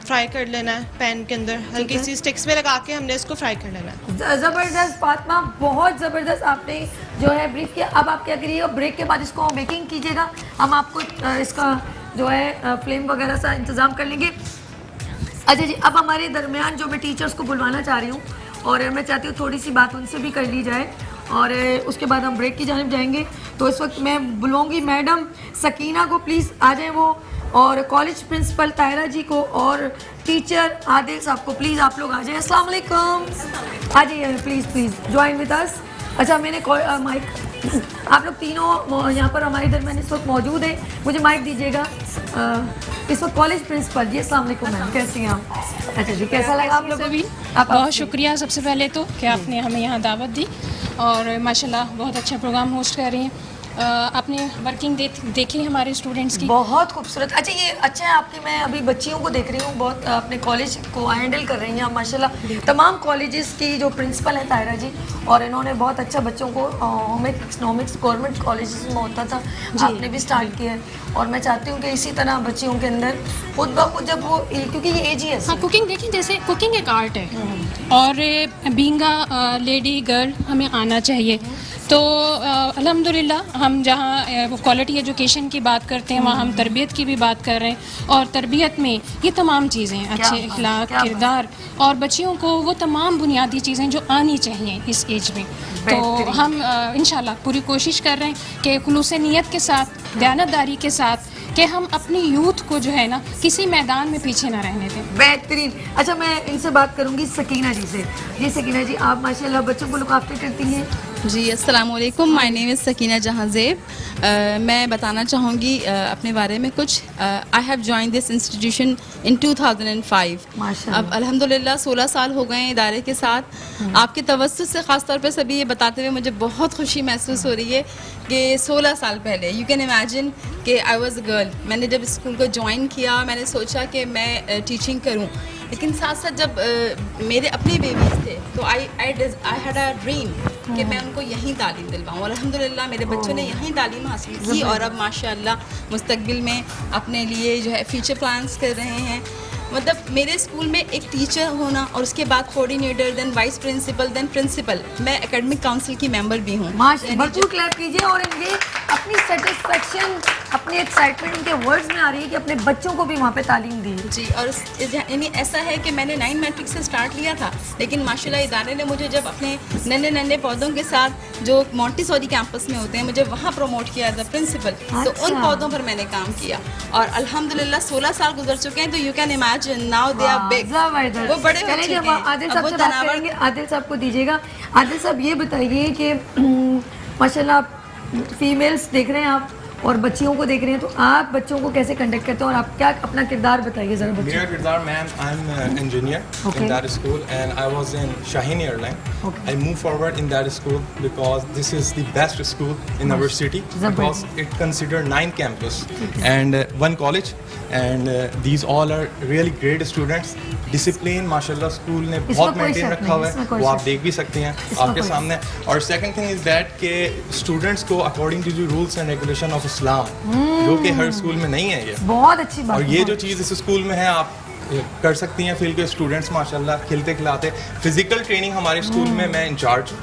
फ्राई कर लेना है पैन के अंदर, हल्की सी स्टिक्स में लगा के हमने इसको फ्राई कर लेना है। जबरदस्त फातिमा, बहुत जबरदस्त आपने जो है ब्रीफ किया। अब आप क्या करिएगा, ब्रेक के बाद इसको बेकिंग कीजिएगा, हम आपको इसका जो है फ्लेम वगैरह सा इंतज़ाम कर लेंगे। अच्छा जी, अब हमारे दरमियान जो मैं टीचर्स को बुलवाना चाह रही हूँ और मैं चाहती हूँ थोड़ी सी बात उनसे भी कर ली जाए और उसके बाद हम ब्रेक की जानिब जाएंगे। तो इस वक्त मैं बुलवाऊँगी मैडम सकीना को, प्लीज़ आ जाएँ वो, और कॉलेज प्रिंसिपल तायरा जी को और टीचर आदिल साहब को, प्लीज़ आप लोग आ जाएं। अस्सलाम वालेकुम, आ जाइए please, please join with us. अच्छा, मैंने माइक, आप लोग तीनों यहाँ पर हमारे दरमियान इस वक्त मौजूद है, मुझे माइक दीजिएगा। इस वक्त कॉलेज प्रिंसिपल जी, अस्सलाम वालेकुम मैम, कैसी हैं आप? अच्छा जी, कैसा लगा आप लोगों को? बहुत शुक्रिया सबसे पहले तो कि आपने हमें यहाँ दावत दी और माशाल्लाह बहुत अच्छा प्रोग्राम होस्ट कर रही हैं। आपने वर्किंग देखी हमारे स्टूडेंट्स की, बहुत खूबसूरत। अच्छा, ये अच्छा है आपकी, मैं अभी बच्चियों को देख रही हूँ, बहुत अपने कॉलेज को हैंडल कर रही हैं आप माशाल्लाह। तमाम कॉलेजेस की जो प्रिंसिपल है तायरा जी, और इन्होंने बहुत अच्छा बच्चों को होम इकोनॉमिक्स गवर्नमेंट कॉलेजेस में होता था, आपने भी स्टार्ट किया है, और मैं चाहती हूँ कि इसी तरह बच्चियों के अंदर खुद ब खुद जब वो, क्योंकि ये एज ही है। हाँ, कुकिंग देखें, जैसे कुकिंग एक आर्ट है और बीइंग अ लेडी गर्ल हमें आना चाहिए। तो अल्हम्दुलिल्लाह हम जहाँ क्वालिटी एजुकेशन की बात करते हैं वहाँ हम तरबियत की भी बात कर रहे हैं, और तरबियत में ये तमाम चीज़ें, अच्छे अखलाक, किरदार, और बच्चियों को वो तमाम बुनियादी चीज़ें जो आनी चाहिए इस एज में। तो हम इंशाल्लाह पूरी कोशिश कर रहे हैं कि खुलूस नीयत के साथ, दयानतदारी के साथ, कि हम अपनी यूथ को जो है ना किसी मैदान में पीछे ना रहने दें। बेहतरीन। अच्छा, मैं इनसे बात करूंगी सकीना जी से। जी सकीना जी, आप माशाल्लाह बच्चों को लुक आफ्टर करती हैं। जी, अस्सलाम वालेकुम, माय नेम इज़ सकीना जहाँ ज़ेब। मैं बताना चाहूँगी अपने बारे में कुछ। I have join this institution इन 2005। माशाल्लाह। अब अल्हम्दुलिल्लाह 16 साल हो गए हैं इदारे के साथ। आपके तवज्जुह से ख़ास तौर पे सभी ये बताते हुए मुझे बहुत खुशी महसूस हो रही है कि 16 साल पहले, यू कैन इमेजिन कि आई वॉज अ गर्ल, मैंने जब स्कूल को ज्वाइन किया मैंने सोचा कि मैं टीचिंग करूँ, लेकिन साथ साथ जब मेरे अपने बेबीज थे तो आई हैड अ ड्रीम कि मैं उनको यहीं तालीम दिलवाऊँ, और अल्हम्दुलिल्लाह मेरे बच्चों ने यहीं तालीम हासिल की और अब माशाअल्लाह मुस्तकबिल में अपने लिए जो है फ्यूचर प्लान्स कर रहे हैं। मतलब मेरे स्कूल में एक टीचर होना और उसके बाद coordinator, then vice principal, then principal, मैं एकेडमिक काउंसिल की मेंबर भी हूँ। भरपूर क्लैप कीजिए। और इनके अपनी सेटिस्फेक्शन, अपनी एक्साइटमेंट इनके वर्ड्स में आ रही है कि अपने बच्चों को भी वहाँ पे तालीम दी जी। और यानी ऐसा है कि मैंने 9 मैट्रिक से स्टार्ट लिया था, लेकिन माशाल्लाह इदारे ने मुझे जब अपने नन्हे पौधों के साथ जो मॉन्टेसरी कैंपस में होते हैं मुझे वहाँ प्रमोट किया एज अ प्रिंसिपल। तो उन पौधों पर मैंने काम किया और अल्हम्दुलिल्लाह 16 साल गुजर चुके हैं। तो you can imagine now they are big, वो बड़े हो चुके हैं। आदिल साहब से बात करेंगे। आदिल साहब को दीजिएगा। आदिल साहब ये बताइए कि माशाल्लाह फीमेल्स देख रहे हैं आप और बच्चियों को देख रहे हैं, तो आप बच्चों को कैसे कंडक्ट करते हैं और आप क्या अपना किरदार बताइए जरा बच्चों। मेरा किरदार, ma'am, I am engineer in that school and I was in Shaheen airline. I move forward in that school because this is the best school in our city because it consider 9 campus and 1 college and these all are really great students. Discipline माशाल्लाह स्कूल ने बहुत मेंटेन रखा हुआ है, वो आप देख भी सकते हैं आपके सामने। और सेकंड थिंग इज दैट के स्टूडेंट्स को according to the rules and regulation of Islam, जो कि हर स्कूल में नहीं है, ये बहुत अच्छी बात। और ये जो चीज़ इस स्कूल में है आप कर सकती हैं फील के स्टूडेंट्स माशाल्लाह खिलते खिलाते। फिजिकल ट्रेनिंग हमारे स्कूल में मैं इंचार्ज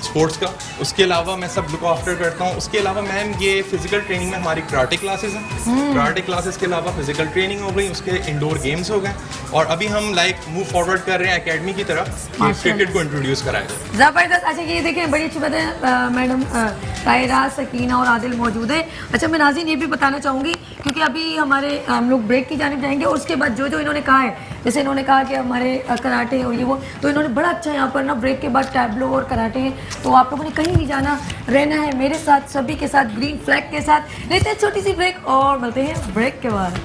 स्पोर्ट्स का, उसके अलावा मैं सब लुक आफ्टर करता हूँ। उसके अलावा मैम ये फिजिकल ट्रेनिंग में हमारी कराटे क्लासेस हैं, कराटे क्लासेस के अलावा फिजिकल ट्रेनिंग हो गई, उसके इंडोर गेम्स हो गए और अभी हम मूव फॉरवर्ड कर रहे हैं एकेडमी की तरफ कि क्रिकेट को इंट्रोड्यूस कराएंगे। जबरदस्त। अच्छा ये देखें बड़ी अच्छी बात है, मैडम ताहिरा, सकीना और आदिल मौजूद है। अच्छा मैं नाज़रीन ये भी बताना चाहूँगी क्योंकि अभी हम लोग ब्रेक की जानिब जाएंगे और उसके बाद जो इन्होंने कहा है, जैसे इन्होंने कहा कि हमारे कराटे और ये वो, तो इन्होंने बड़ा अच्छा यहाँ पर ना ब्रेक के बाद टैबलो और कराटे हैं, तो आप लोगों ने कहीं नहीं जाना, रहना है मेरे साथ, सभी के साथ, ग्रीन फ्लैग के साथ। लेते हैं छोटी सी ब्रेक और मिलते हैं ब्रेक के बाद।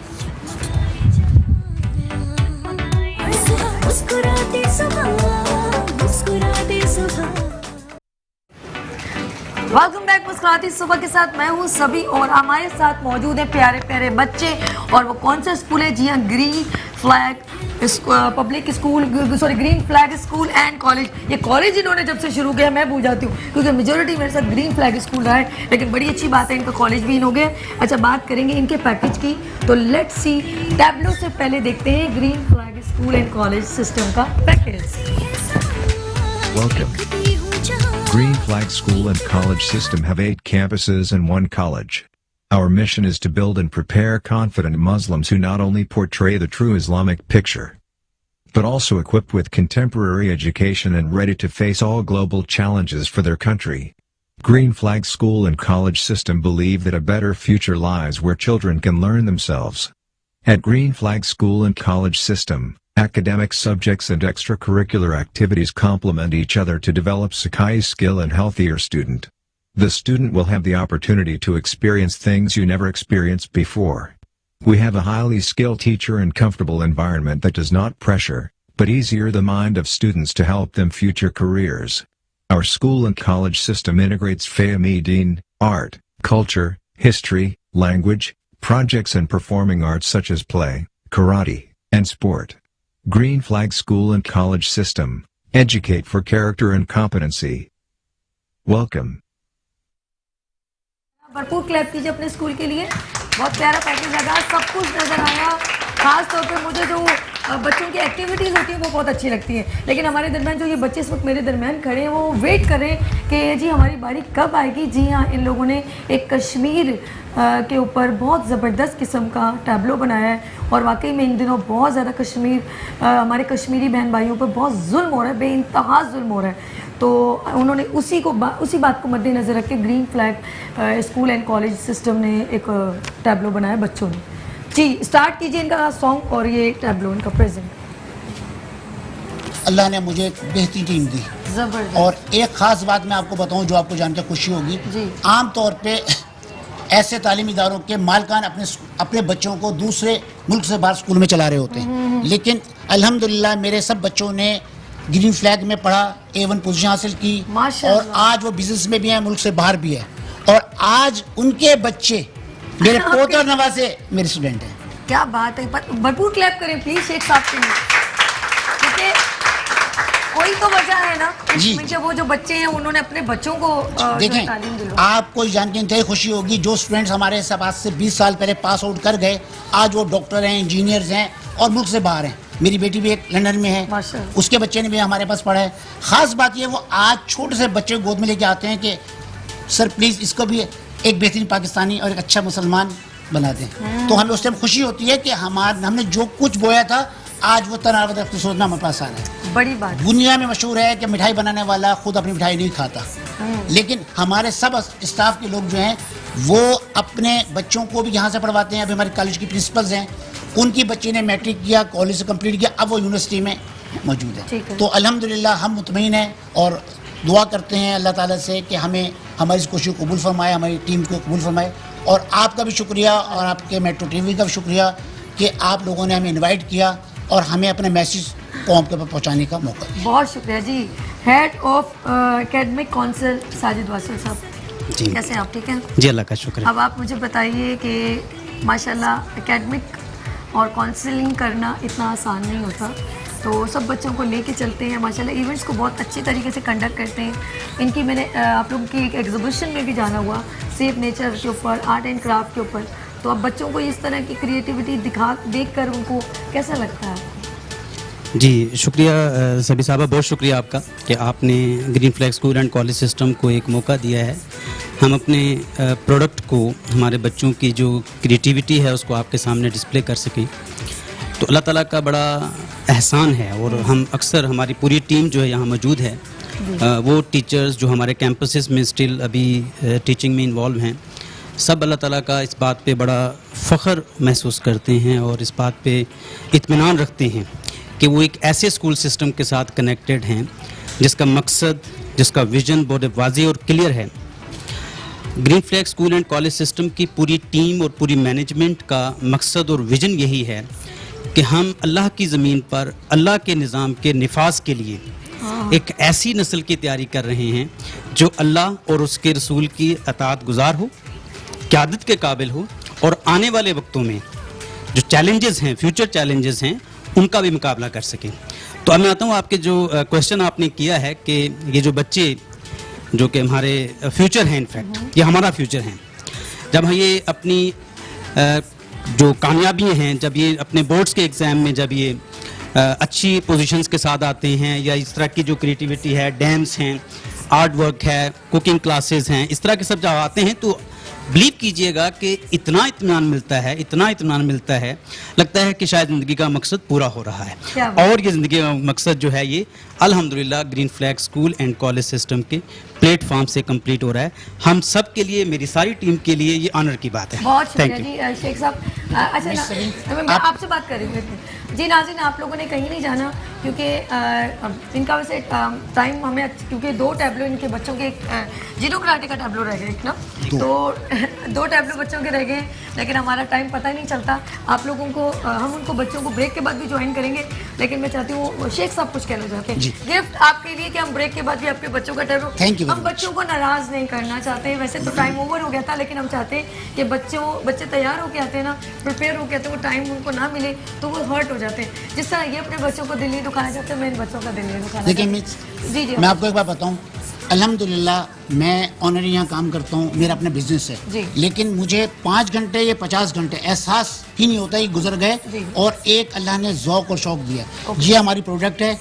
वेलकम बैक मुस्कुराती सुबह के साथ, मैं हूँ सभी और हमारे साथ मौजूद हैं प्यारे प्यारे बच्चे। और वो कौन सा स्कूल है? जी हाँ, green flag public school, sorry green Flag School and college. ये कॉलेज इन्होंने जब से शुरू किया मैं भूल जाती हूँ क्योंकि मेजोरिटी मेरे साथ ग्रीन फ्लैग स्कूल रहा है, लेकिन बड़ी अच्छी बात है इनका कॉलेज भी इन हो गया। अच्छा बात करेंगे इनके पैकेज की, तो लेट्स सी। टैबलो से पहले देखते हैं green Flag School and College system का package. Welcome. Green Flag School and College System have 8 campuses and 1 college. Our mission is to build and prepare confident Muslims who not only portray the true Islamic picture, but also equipped with contemporary education and ready to face all global challenges for their country. Green Flag School and College System believe that a better future lies where children can learn themselves. At Green Flag School and College System, academic subjects and extracurricular activities complement each other to develop Sakai skill and healthier student. The student will have the opportunity to experience things you never experienced before. We have a highly skilled teacher and comfortable environment that does not pressure, but easier the mind of students to help them future careers. Our school and college system integrates Fahmy Deen, art, culture, history, language, projects and performing arts such as play, karate, and sport. Green Flag School and College System, educate for character and competency. Welcome. भरपूर क्लैप कीजिए अपने स्कूल के लिए। बहुत प्यारा पैकेज लगा, सब कुछ नज़र आया। खास तौर पे मुझे जो बच्चों की एक्टिविटीज़ होती हैं वो बहुत अच्छी लगती हैं, लेकिन हमारे दरम्यान जो ये बच्चे इस वक्त मेरे दरम्यान खड़े हैं वो वेट कर रहे हैं कि जी हमारी बारी कब आएगी। जी हाँ, इन लोगों ने एक कश्मीर के ऊपर बहुत ज़बरदस्त किस्म का टैबलो बनाया है और वाकई में इन दिनों बहुत ज़्यादा हमारे कश्मीरी बहन भाइयों पर बहुत जुल्म हो रहा है, बेइंतहा जुल्म हो रहा है। तो उन्होंने उसी बात को मद्देनज़र रख के green Flag School and College system ने एक टैबलो बनाया बच्चों ने। जी स्टार्ट कीजिए इनका सॉन्ग और ये टैबलो इनका प्रेजेंट। अल्लाह ने मुझे एक बेहतरीन टीम दी और एक ख़ास बात मैं आपको बताऊं जो आपको जानकर खुशी होगी। आम तौर पे ऐसे तालीमी इदारों के मालकान अपने बच्चों को दूसरे मुल्क से बाहर स्कूल में चला रहे होते हैं, लेकिन अल्हम्दुलिल्लाह मेरे सब बच्चों ने ग्रीन फ्लैग में पढ़ा, A1 पोजीशन हासिल की और आज वो बिजनेस में भी हैं, मुल्क से बाहर भी है और आज उनके बच्चे मेरे पोते और नवासे मेरे स्टूडेंट हैं। क्या बात है, भरपूर क्लैप करें प्लीज शेख साहब के लिए। कोई तो वजह है ना जी। इसमें कि वो जो बच्चे हैं उन्होंने अपने बच्चों को देखें, तालीम दिलवाई। आपको जान के इंतहाई खुशी होगी जो स्टूडेंट्स हमारे सब आज से 20 साल पहले पास आउट कर गए, आज वो डॉक्टर हैं, इंजीनियर्स हैं और मुल्क से बाहर हैं। मेरी बेटी भी एक लंदन में है, माशाअल्लाह। उसके बच्चे ने भी हमारे पास पढ़ा है। ख़ास बात ये वो आज छोटे से बच्चे को गोद में लेके आते हैं कि सर प्लीज़ इसको भी एक बेहतरीन पाकिस्तानी और एक अच्छा मुसलमान बना दें। तो हमें उस टाइम खुशी होती है कि हमने जो कुछ बोया था आज वो तनाव सोचना हमारे पास आ रहा है। बड़ी बात। दुनिया में मशहूर है कि मिठाई बनाने वाला खुद अपनी मिठाई नहीं खाता, लेकिन हमारे सब स्टाफ के लोग जो हैं वो अपने बच्चों को भी यहाँ से पढ़वाते हैं। अभी हमारे कॉलेज की प्रिंसिपल्स हैं, उनकी बच्ची ने मैट्रिक किया, कॉलेज से कंप्लीट किया, अब वो यूनिवर्सिटी में मौजूद है। तो अल्हम्दुलिल्लाह हम मुतमईन हैं और दुआ करते हैं अल्लाह ताला से कि हमें हमारी इस कोशिश को कबूल फरमाए, हमारी टीम को कबूल फरमाए। और आपका भी शुक्रिया और आपके मेट्रो टीवी का भी शुक्रिया कि आप लोगों ने हमें इनवाइट किया और हमें अपने मैसेज कौम के पर पहुँचाने का मौका दिया। बहुत शुक्रिया जी। Head of academic council Sajid Wasil साहब, जी कैसे हैं आप? ठीक हैं जी, अल्लाह का शुक्र है। अब आप मुझे बताइए कि माशाल्लाह एकेडमिक और काउंसलिंग करना इतना आसान नहीं होता, तो सब बच्चों को लेके चलते हैं माशाल्लाह, इवेंट्स को बहुत अच्छी तरीके से कंडक्ट करते हैं। इनकी मैंने आप लोगों की एक एग्जीबिशन में भी जाना हुआ सेफ नेचर के ऊपर, आर्ट एंड क्राफ्ट के ऊपर, तो अब बच्चों को इस तरह की क्रिएटिविटी देखकर उनको कैसा लगता है? जी शुक्रिया सभी साहबा, बहुत शुक्रिया आपका कि आपने green Flag School and College system को एक मौका दिया है। हम अपने प्रोडक्ट को, हमारे बच्चों की जो क्रिएटिविटी है उसको आपके सामने डिस्प्ले कर सकें, तो अल्लाह ताला का बड़ा एहसान है। और हम अक्सर, हमारी पूरी टीम जो है यहाँ मौजूद है, वो टीचर्स जो हमारे कैंपसेस में स्टिल अभी टीचिंग में इन्वॉल्व हैं, सब अल्लाह ताला का इस बात पे बड़ा फ़ख्र महसूस करते हैं और इस बात पे इत्मीनान रखते हैं कि वो एक ऐसे स्कूल सिस्टम के साथ कनेक्टेड हैं जिसका मकसद, जिसका विज़न बहुत वाज़ेह और क्लियर है। Green Flag School and College system की पूरी टीम और पूरी मैनेजमेंट का मकसद और विज़न यही है कि हम अल्लाह की ज़मीन पर अल्लाह के निज़ाम के निफाज के लिए एक ऐसी नस्ल की तैयारी कर रहे हैं जो अल्लाह और उसके रसूल की अताअत गुज़ार हो, क़यादत के काबिल हो और आने वाले वक्तों में जो चैलेंजेस हैं, फ्यूचर चैलेंजेस हैं, उनका भी मुकाबला कर सकें। तो अब मैं आता हूँ, आपके जो क्वेश्चन आपने किया है कि ये जो बच्चे जो कि हमारे फ्यूचर हैं, इनफैक्ट ये हमारा फ्यूचर हैं, जब ये अपनी जो कामयाबियाँ हैं, जब ये अपने बोर्ड्स के एग्ज़ाम में जब ये अच्छी पोजीशंस के साथ आते हैं, या इस तरह की जो क्रिएटिविटी है, डांस हैं, आर्ट वर्क है, कुकिंग क्लासेस हैं, इस तरह के सब जब आते हैं तो बिलीव कीजिएगा कि इतना इत्मीनान मिलता है, इतना इत्मीनान मिलता है, लगता है कि शायद ज़िंदगी का मकसद पूरा हो रहा है। और ये ज़िंदगी का मकसद जो है ये अल्हम्दुलिल्लाह green Flag School and College system के प्लेटफॉर्म से कंप्लीट हो रहा है। हम सब के लिए, मेरी सारी टीम के लिए ये ऑनर की बात है। बहुत शुक्रिया जी शेख साहब। अच्छा मैं आपसे बात कर रही थी जी। नाज़रीन, आप लोगों ने कहीं नहीं जाना क्योंकि इनका वैसे टाइम हमें, क्योंकि 2 टैबलो इनके बच्चों के, जीरो कराटे का टैबलो रह गया एक ना, तो 2 टैबलो बच्चों के रह गए, लेकिन हमारा टाइम पता ही नहीं चलता। आप लोगों को, हम उनको बच्चों को ब्रेक के बाद भी ज्वाइन करेंगे, लेकिन मैं चाहती हूँ शेख साहब कुछ कहना चाहते हैं। गिफ्ट आपके लिए कि हम ब्रेक के बाद भी आपके बच्चों का टैबलो, हम बच्चों को नाराज़ नहीं करना चाहते। वैसे तो टाइम ओवर हो गया था, लेकिन हम चाहते हैं कि बच्चे तैयार होके आते हैं ना, प्रिपेयर होके आते हैं, वो टाइम उनको ना मिले तो वो हर्ट हो जाते हैं। जिस तरह ये अपने बच्चों को दिल नहीं दुखाना चाहते, मैं इन बच्चों का दिल नहीं दुखाना देखिए चाहती। जी मैं आपको एक बात बताऊं, अल्हम्दुलिल्लाह मैं ऑनर यहाँ काम करता हूँ, मेरा अपना बिजनेस है, लेकिन मुझे 5 घंटे या 50 घंटे एहसास ही नहीं होता, ही गुजर गए। और एक अल्लाह ने ज़ौक़ और शौक़ दिया। ये हमारी प्रोडक्ट है।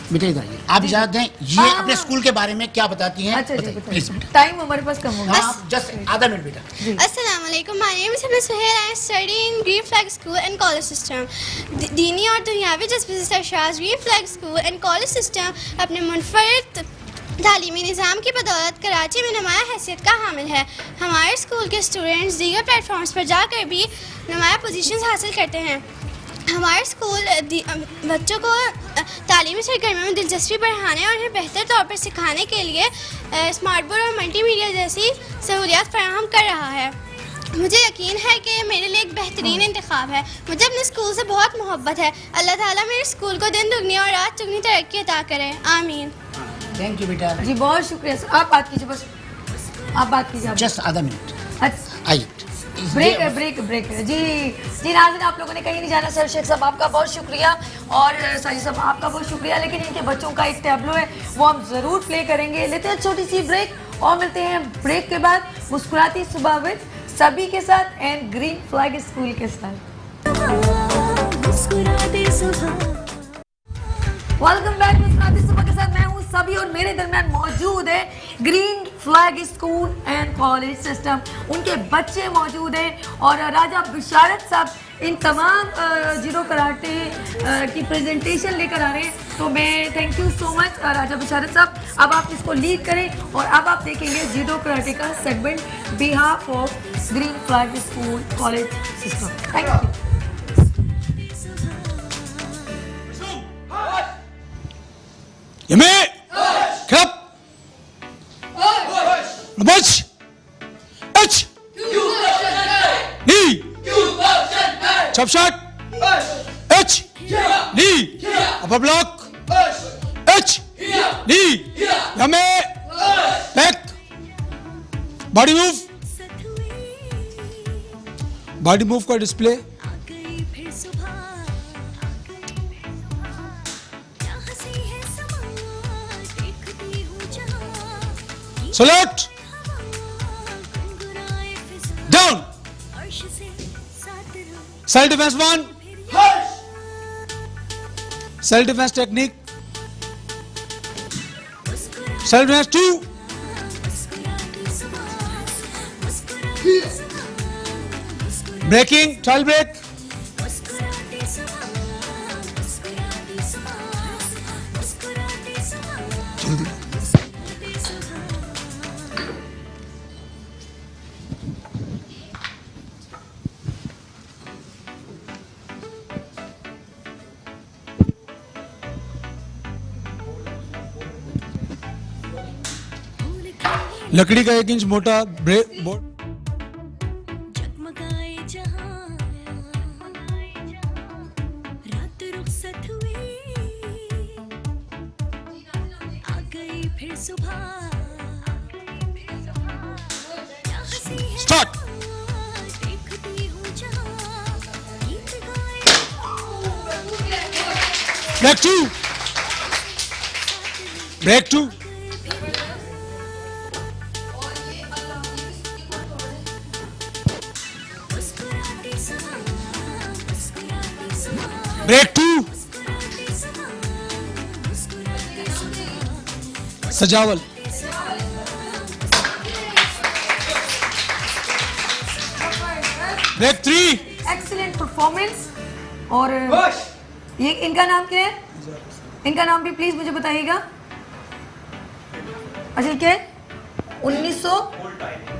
बेटा इधर आइए, आप इजाज़त दें, ये अपने स्कूल के बारे में क्या बताती हैं? अच्छा जी, प्लीज। टाइम हमारे पास कम होगा, जस्ट आधा मिनट बेटा। अस्सलाम वालेकुम, my name is Habib Suhail, I study in Green Flag School and College System. दीनी और दुनियावी जज्बे से सरशार Green Flag School and College System अपने मुनफरिद तालीमी निज़ाम की बदौलत कराची में नुमाया हैसियत का हामिल है। हमारे स्कूल के स्टूडेंट्स दीगर प्लेटफॉर्म्स पर जाकर भी नुमाया पोजीशंस हासिल करते हैं। हमारे स्कूल बच्चों को तालीमी सरगर्मियों में दिलचस्पी बढ़ाने और उन्हें बेहतर तौर पर सिखाने के लिए स्मार्ट बोर्ड और मल्टीमीडिया जैसी सहूलियात फराहम कर रहा है। मुझे यकीन है कि मेरे लिए एक बेहतरीन इंतखाब है। मुझे अपने स्कूल से बहुत मोहब्बत है। अल्लाह ताला मेरे स्कूल को दिन दुगनी और रात चुगनी तरक्की अता करे, आमीन। थैंक यू बेटा जी, बहुत शुक्रिया। आप बात कीजिए, बस आप बात कीजिए। जस्ट आधा मिनट। आइए ब्रेक जी जी नाज़रीन, आप लोगों ने कहीं नहीं जाना। सर शेख साहब आपका बहुत शुक्रिया और साजिद साहब आपका बहुत शुक्रिया। लेकिन इनके बच्चों का एक टैब्लो है वो हम ज़रूर प्ले करेंगे। लेते हैं छोटी सी ब्रेक और मिलते हैं ब्रेक के बाद मुस्कुराती सुबह विद सभी के साथ एंड ग्रीन फ्लैग स्कूल के साथ। वेलकम बैक मुस्कुराती सुबह के साथ, मैं हूँ सभी और मेरे दरमियान मौजूद है Green Flag School and College system, उनके बच्चे मौजूद हैं और राजा बिशारत साहब इन तमाम जीरो कराटे की प्रेजेंटेशन लेकर आ रहे हैं। तो मैं थैंक यू सो मच राजा बिशारत साहब, अब आप इसको लीड करें और अब आप देखेंगे जीरो कराटे का segment behalf of green Flag school college system. Thank you. Yumi! Cup! March! H! Knee! Chop shot! H! Knee! Upper block! H! Knee! Yumi! Back! Body move! Body move का display Salute! Down! Self defense 1. Self defense technique. Self defense 2. Breaking, trial break. लकड़ी का 1 इंच मोटा break board, start. Break 2, break 2, break 2, सजावल, ब्रेक 3, एक्सीलेंट परफॉर्मेंस। और ये इनका नाम क्या है? इनका नाम भी प्लीज मुझे बताइएगा। अच्छा क्या है? 1900।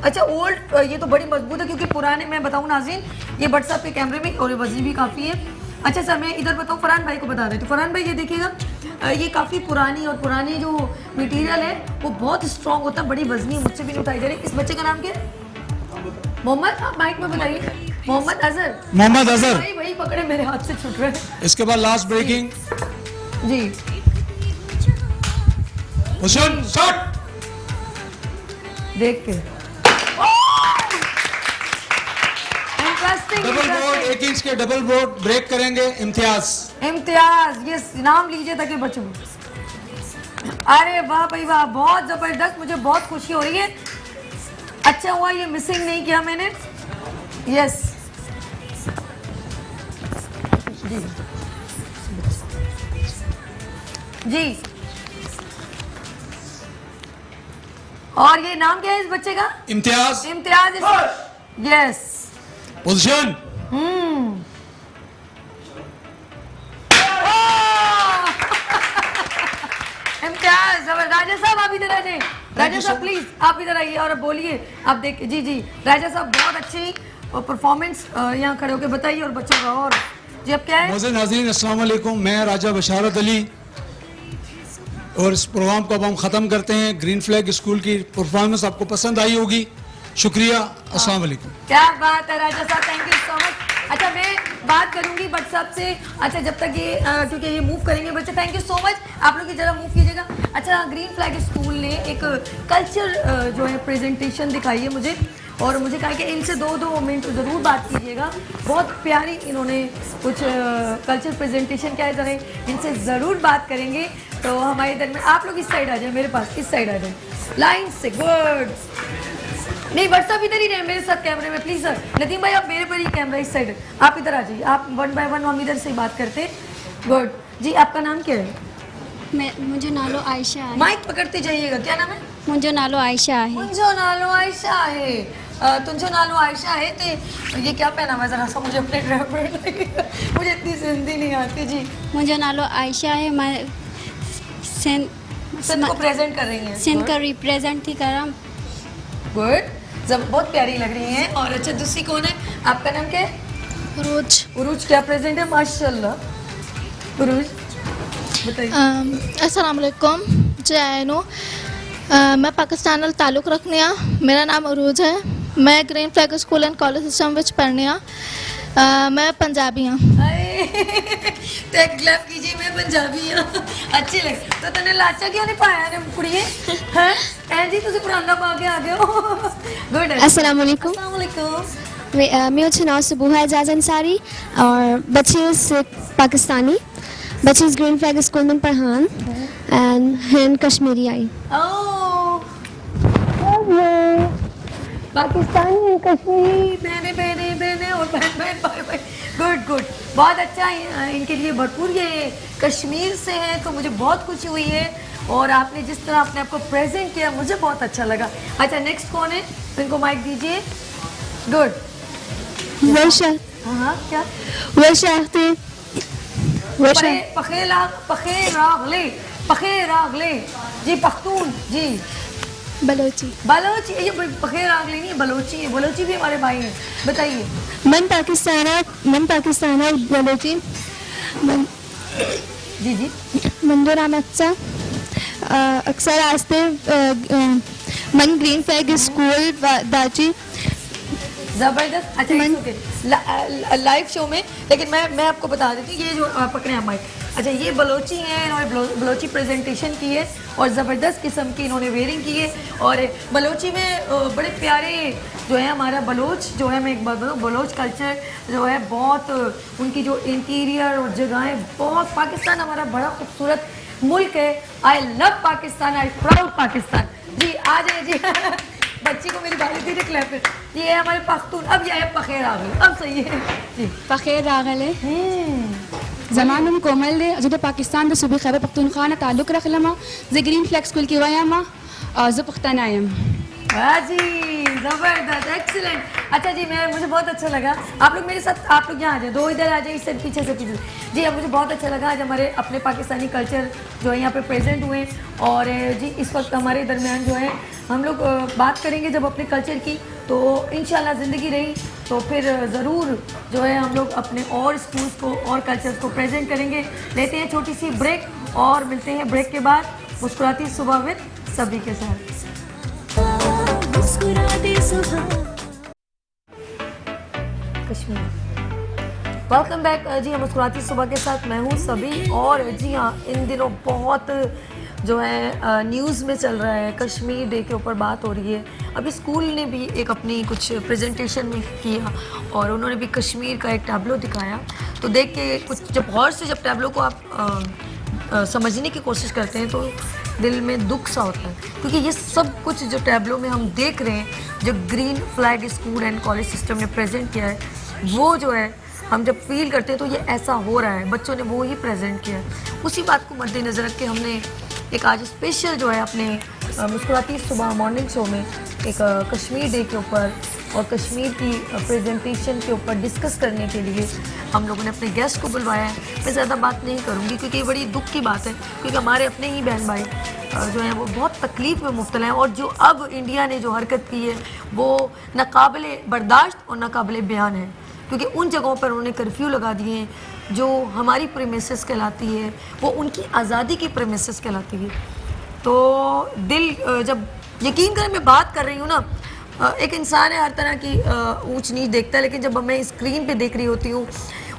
अच्छा ओल्ड, ये तो बड़ी मजबूत है क्योंकि पुराने, मैं बताऊं नाज़रीन, ये व्हाट्सएप के कैमरे में और ये वजन भी काफ़ी है। अच्छा सर मैं इधर बताऊं, फरहान भाई को बता दें। तो फरहान भाई ये देखिएगा, ये काफ़ी पुरानी और पुरानी जो मटेरियल है वो बहुत स्ट्रॉन्ग होता है, बड़ी वजनी, मुझसे भी नहीं उठाई जा रही। इस बच्चे का नाम क्या है? मोहम्मद, आप माइक में बताइए। मोहम्मद अजहर। मोहम्मद अजहर। वही पकड़े, मेरे हाथ से छूट रहे हैं। इसके बाद लास्ट ब्रेकिंग जी, पोजीशन शॉट, देख के इंटरेस्टिंग। डबल बोर्ड, 1 इंच के डबल बोर्ड ब्रेक करेंगे। इम्तियाज, इम्तियाज, ये नाम लीजिए ताकि बच्चों। अरे वाह भाई वाह, बहुत जबरदस्त, मुझे बहुत खुशी हो रही है। अच्छा हुआ ये मिसिंग नहीं किया मैंने। यस जी जी। और ये नाम क्या है इस बच्चे का? इम्तियाज। इम्तियाज, यस। पोजीशन, इम्तियाज जबरदस्त। राजा साहब आप इधर आ जाइए। राजा साहब प्लीज आप इधर आइए और अब बोलिए। आप देख जी जी राजा साहब बहुत अच्छी परफॉर्मेंस यहाँ खड़े होकर बताइए और बच्चों का। और जी अब क्या है? मोअज़्ज़िज़ नाज़रीन अस्सलाम वालेकुम, मैं राजा बशारत अली और इस प्रोग्राम को अब हम ख़त्म करते हैं। ग्रीन फ्लैग स्कूल की परफॉर्मेंस आपको पसंद आई होगी। शुक्रिया, अस्सलाम वालेकुम। क्या बात है राजा साहब, थैंक यू सो मच। अच्छा मैं बात करूंगी व्हाट्सएप से। अच्छा जब तक ये क्योंकि ये मूव करेंगे बच्चे, थैंक यू सो मच। आप लोग जरा मूव कीजिएगा। अच्छा ग्रीन फ्लैग स्कूल ने एक कल्चर जो है प्रेजेंटेशन दिखाई है मुझे और मुझे कहा कि इनसे 2 मिनट ज़रूर बात कीजिएगा। बहुत प्यारी इन्होंने कुछ कल्चर प्रेजेंटेशन किया है, ज़रा इनसे ज़रूर बात करेंगे। तो हमारे इधर में आप लोग इस साइड आ जाए, मेरे पास इस साइड आ जाए लाइन से। गुड, नहीं व्हाट्सअप इधर ही रहे मेरे साथ कैमरे में प्लीज़ सर। नदीम भाई आप मेरे पर ही कैमरा इस साइड, आप इधर आ जाइए, आप 1 बाय 1 हम इधर से ही बात करते हैं। गुड जी, आपका नाम क्या है? मुझे नालो आयशा है। माइक पकड़ते जाइएगा, क्या नाम है? मुझे नालो आयशा है। मुझे नालो आयशा है। तुझे नालो आयशा है तो ये क्या पहना हुआ, ज़रा सा मुझे अपने ड्राइवर मुझे इतनी हिंदी नहीं आती जी। मुझे नालो आयशा है, मैं सिंध को प्रेजेंट कर रही हैं, सिंध का रिप्रेजेंट ही कर रहा हूँ। गुड, जब बहुत प्यारी लग रही हैं। और अच्छा दूसरी कौन है, आपका नाम क्या है? उरूज। उरूज क्या प्रेजेंट है? माशाल्लाह। उरूज अस्सलाम वालेकुम जैनो, मैं पाकिस्तान नाल ताल्लुक रखनी हाँ। मेरा नाम उरूज है, मैं green Flag School and College system which पढ़नी हाँ। मैं पंजाबी हाँ। तो एक क्लैप कीजिए, मैं पंजाबी हाँ। अच्छी लगी। तो तूने लाचा क्यों नहीं पाया ने कुड़िए हैं? ऐं जी तुझे पुराना पा के आ गए हो। गुड। अस्सलाम वालेकुम। अस्सलाम वालेकुम। मेरा नाम सुबुहा एजाज अंसारी और बच्चे पाकिस्तानी, बच्चे ग्रीन फ्लैग स्कूल में पढ़ान एंड हिंद कश्मीरी आई। पाकिस्तानी कश्मीरी बहने बहने बहने और बहन बहन भाई भाई। गुड गुड, बहुत अच्छा है इनके लिए भरपूर। ये कश्मीर से हैं तो मुझे बहुत खुशी हुई है और आपने जिस तरह अपने आप को प्रेजेंट किया मुझे बहुत अच्छा लगा। अच्छा नेक्स्ट कौन है, इनको माइक दीजिए। गुड, वर्षा। हाँ क्या? वर्षा पखेरागले जी, पख्तून जी, बलोची। बलोची, ये पखेरागले नहीं बलोची है, बलोची भी हमारे भाई हैं। बताइए। मन पाकिस्ताना बलोची जी जी। मंदोरा मक्सा अक्सर आस्ते मन ग्रीन फ्लैग स्कूल दाची ज़बरदस्त। अच्छा लाइव शो में, लेकिन मैं आपको बता देती हूँ, ये जो पकड़े हैं माइक, अच्छा ये बलोची हैं, इन्होंने बलोची प्रेजेंटेशन की है और ज़बरदस्त किस्म की इन्होंने वेयरिंग की है। और बलोची में बड़े प्यारे जो है हमारा बलोच जो है, मैं एक बात बताऊँ, बलोच कल्चर जो है बहुत, उनकी जो इंटीरियर और जगहें बहुत, पाकिस्तान हमारा बड़ा खूबसूरत मुल्क है। I love Pakistan, I proud Pakistan. जी आ जाए जी। बच्ची को मेरी बाली दीजिए क्लैप पे। ये है हमारे पख्तून। अब यह है पखेर आगल, अब सही है जी। पखेर आगल जमान में कोमल दे जो पाकिस्तान के सूबे खैबर पख्तूनख्वा ताल्लुक रख लमा जे ग्रीन फ्लैग स्कूल की वयामा और जो पुख्तन आयम। वाह जी, ज़बरदस्त, एक्सीलेंट। अच्छा जी, मुझे बहुत अच्छा लगा। आप लोग मेरे साथ, आप लोग यहाँ आ जाए, 2 इधर आ जाए, इससे पीछे से पीछे जी। अब मुझे बहुत अच्छा लगा आज हमारे अपने पाकिस्तानी कल्चर जो है यहाँ पे प्रेजेंट हुए। और जी इस वक्त हमारे दरमियान जो है हम लोग बात करेंगे जब अपने कल्चर की, तो इंशाल्लाह ज़िंदगी रही तो फिर ज़रूर जो है हम लोग अपने और स्कूल्स को और कल्चर्स को प्रेजेंट करेंगे। लेते हैं छोटी सी ब्रेक और मिलते हैं ब्रेक के बाद मुस्कुराती सुबह विद सभी के साथ। कश्मीर, वेलकम बैक जी। हम मुस्कुराती सुबह के साथ मैं हूँ सभी। और जी हाँ, इन दिनों बहुत जो है न्यूज़ में चल रहा है, कश्मीर डे के ऊपर बात हो रही है। अभी स्कूल ने भी एक अपनी कुछ प्रेजेंटेशन में किया और उन्होंने भी कश्मीर का एक टैब्लो दिखाया। तो देख के कुछ जब गौर से जब टैब्लो को आप समझने की कोशिश करते हैं तो दिल में दुख सा होता है, क्योंकि ये सब कुछ जो टैब्लो में हम देख रहे हैं, जो green Flag School and College system ने प्रेजेंट किया है, वो जो है हम जब फील करते हैं तो ये ऐसा हो रहा है, बच्चों ने वो ही प्रेजेंट किया है। उसी बात को मद्देनज़र रख के हमने एक आज स्पेशल जो है अपने मुस्कुराती सुबह मॉर्निंग शो में एक कश्मीर डे के ऊपर और कश्मीर की प्रेजेंटेशन के ऊपर डिस्कस करने के लिए हम लोगों ने अपने गेस्ट को बुलवाया है। मैं ज़्यादा बात नहीं करूँगी क्योंकि ये बड़ी दुख की बात है, क्योंकि हमारे अपने ही बहन भाई जो हैं वो बहुत तकलीफ़ में मुब्तला हैं। और जो अब इंडिया ने जो हरकत की है वो नाकाबिले बर्दाश्त और नाकाबिले बयान है, क्योंकि उन जगहों पर उन्होंने कर्फ्यू लगा दिए हैं जो हमारी प्रीमिसेस कहलाती है, वो उनकी आज़ादी की प्रीमिसेस कहलाती है। तो दिल जब यकीन करें मैं बात कर रही हूँ ना, एक इंसान है हर तरह की ऊंच नीच देखता है, लेकिन जब मैं स्क्रीन पे देख रही होती हूँ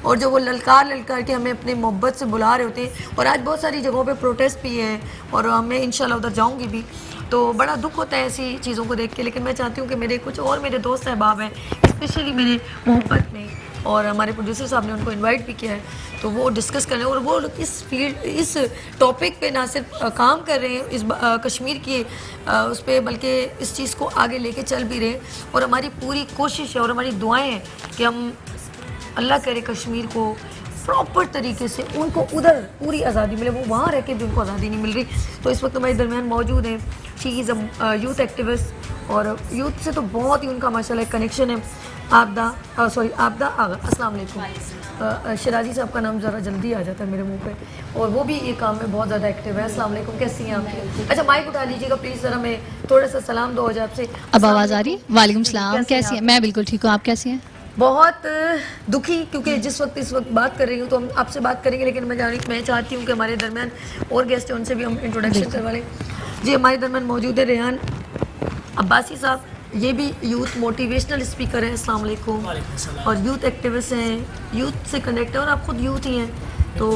और जो वो ललकार के हमें अपने मोहब्बत से बुला रहे होते हैं, और आज बहुत सारी जगहों पे प्रोटेस्ट भी है और मैं इंशाल्लाह उधर जाऊँगी भी, तो बड़ा दुख होता है ऐसी चीज़ों को देख के, लेकिन मैं चाहती हूँ कि मेरे कुछ और मेरे दोस्त अहबाब हैं, स्पेशली मेरे मोहब्बत में, और हमारे प्रोड्यूसर साहब ने उनको इनवाइट भी किया है, तो वो डिस्कस कर रहे हैं और वो इस फील्ड इस टॉपिक पे ना सिर्फ काम कर रहे हैं इस कश्मीर की उस पर, बल्कि इस चीज़ को आगे लेके चल भी रहे हैं। और हमारी पूरी कोशिश है और हमारी दुआएं हैं कि हम अल्लाह करे कश्मीर को प्रॉपर तरीके से उनको उधर पूरी आज़ादी मिले, वो वहाँ रह के भी उनको आज़ादी नहीं मिल रही। तो इस वक्त हमारे दरमियान मौजूद हैं, she is a youth activist, और यूथ से तो बहुत ही उनका माशाल्लाह कनेक्शन है। आबदा आगा, अस्सलाम वालेकुम। शराजी साहब का नाम ज़रा जल्दी आ जाता है मेरे मुंह पे, और वो भी ये काम में बहुत ज़्यादा एक्टिव है। अस्सलाम वालेकुम, कैसी हैं आप? अच्छा माइक उठा लीजिएगा प्लीज़, ज़रा मैं थोड़ा सा सलाम दो हो जाए आपसे। अब आवाज़ आ रही? वालेकुम सलाम, कैसी हैं? मैं बिल्कुल ठीक हूँ, आप कैसी हैं? बहुत दुखी, क्योंकि इस वक्त बात कर रही हूँ तो हम आपसे बात करेंगे, लेकिन मैं चाहती हूँ कि हमारे दरमियान और गेस्ट हैं, उनसे भी हम इंट्रोडक्शन करवा लें। जी हमारे दरमियान मौजूद है रेहान अब्बासी साहब, ये भी यूथ मोटिवेशनल स्पीकर हैं, अस्सलाम वालेकुम, और यूथ एक्टिविस्ट हैं, यूथ से कनेक्ट है, और आप खुद यूथ ही हैं। तो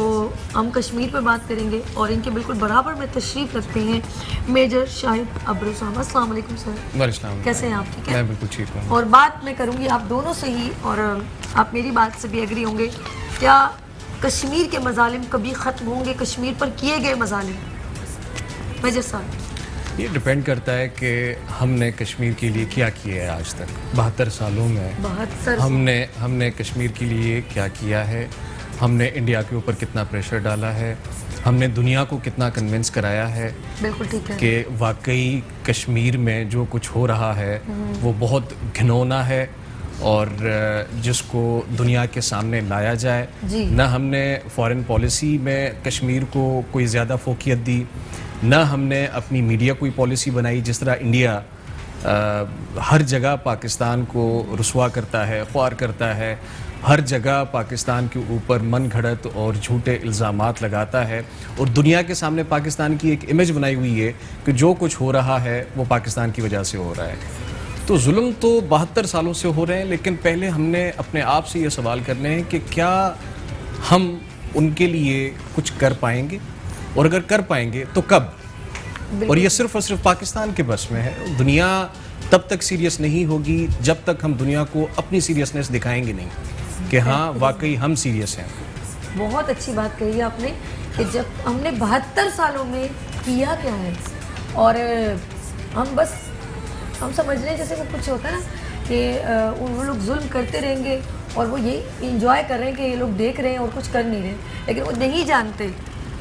हम कश्मीर पे बात करेंगे और इनके बिल्कुल बराबर में तशरीफ़ रखते हैं मेजर शाहिद अब्रू साहब। अस्सलाम वालेकुम सर, कैसे हैं आप? ठीक है, मैं बिल्कुल ठीक हूँ। और बात मैं करूँगी आप दोनों से ही, और आप मेरी बात से भी एग्री होंगे, क्या कश्मीर के मजालिम कभी ख़त्म होंगे? कश्मीर पर किए गए मजालिम, मेजर साहब। ये डिपेंड करता है कि हमने कश्मीर के लिए क्या किया है आज तक 72 सालों में। 72 हमने कश्मीर के लिए क्या किया है, हमने इंडिया के ऊपर कितना प्रेशर डाला है, हमने दुनिया को कितना कन्विंस कराया है बिल्कुल ठीक है कि वाकई कश्मीर में जो कुछ हो रहा है वो बहुत घिनौना है और जिसको दुनिया के सामने लाया जाए। ना हमने फॉरेन पॉलिसी में कश्मीर को कोई ज़्यादा फोकियत दी, ना हमने अपनी मीडिया कोई पॉलिसी बनाई। जिस तरह इंडिया हर जगह पाकिस्तान को रुसवा करता है, ख्वार करता है, हर जगह पाकिस्तान के ऊपर मन घड़त और झूठे इल्ज़ामात लगाता है, और दुनिया के सामने पाकिस्तान की एक इमेज बनाई हुई है कि जो कुछ हो रहा है वो पाकिस्तान की वजह से हो रहा है। तो जुल्म तो 72 सालों से हो रहे हैं, लेकिन पहले हमने अपने आप से ये सवाल करने हैं कि क्या हम उनके लिए कुछ कर पाएंगे, और अगर कर पाएंगे तो कब? और ये सिर्फ और सिर्फ पाकिस्तान के बस में है। दुनिया तब तक सीरियस नहीं होगी जब तक हम दुनिया को अपनी सीरियसनेस दिखाएंगे नहीं कि हाँ वाकई हम सीरियस हैं। बहुत अच्छी बात कही आपने कि जब हमने 72 सालों में किया क्या है, और हम समझ रहे हैं जैसे वो कुछ होता है ना कि वो लोग जुल्म करते रहेंगे और वो ये इंजॉय कर रहे हैं कि ये लोग देख रहे हैं और कुछ कर नहीं रहे, लेकिन वो नहीं जानते,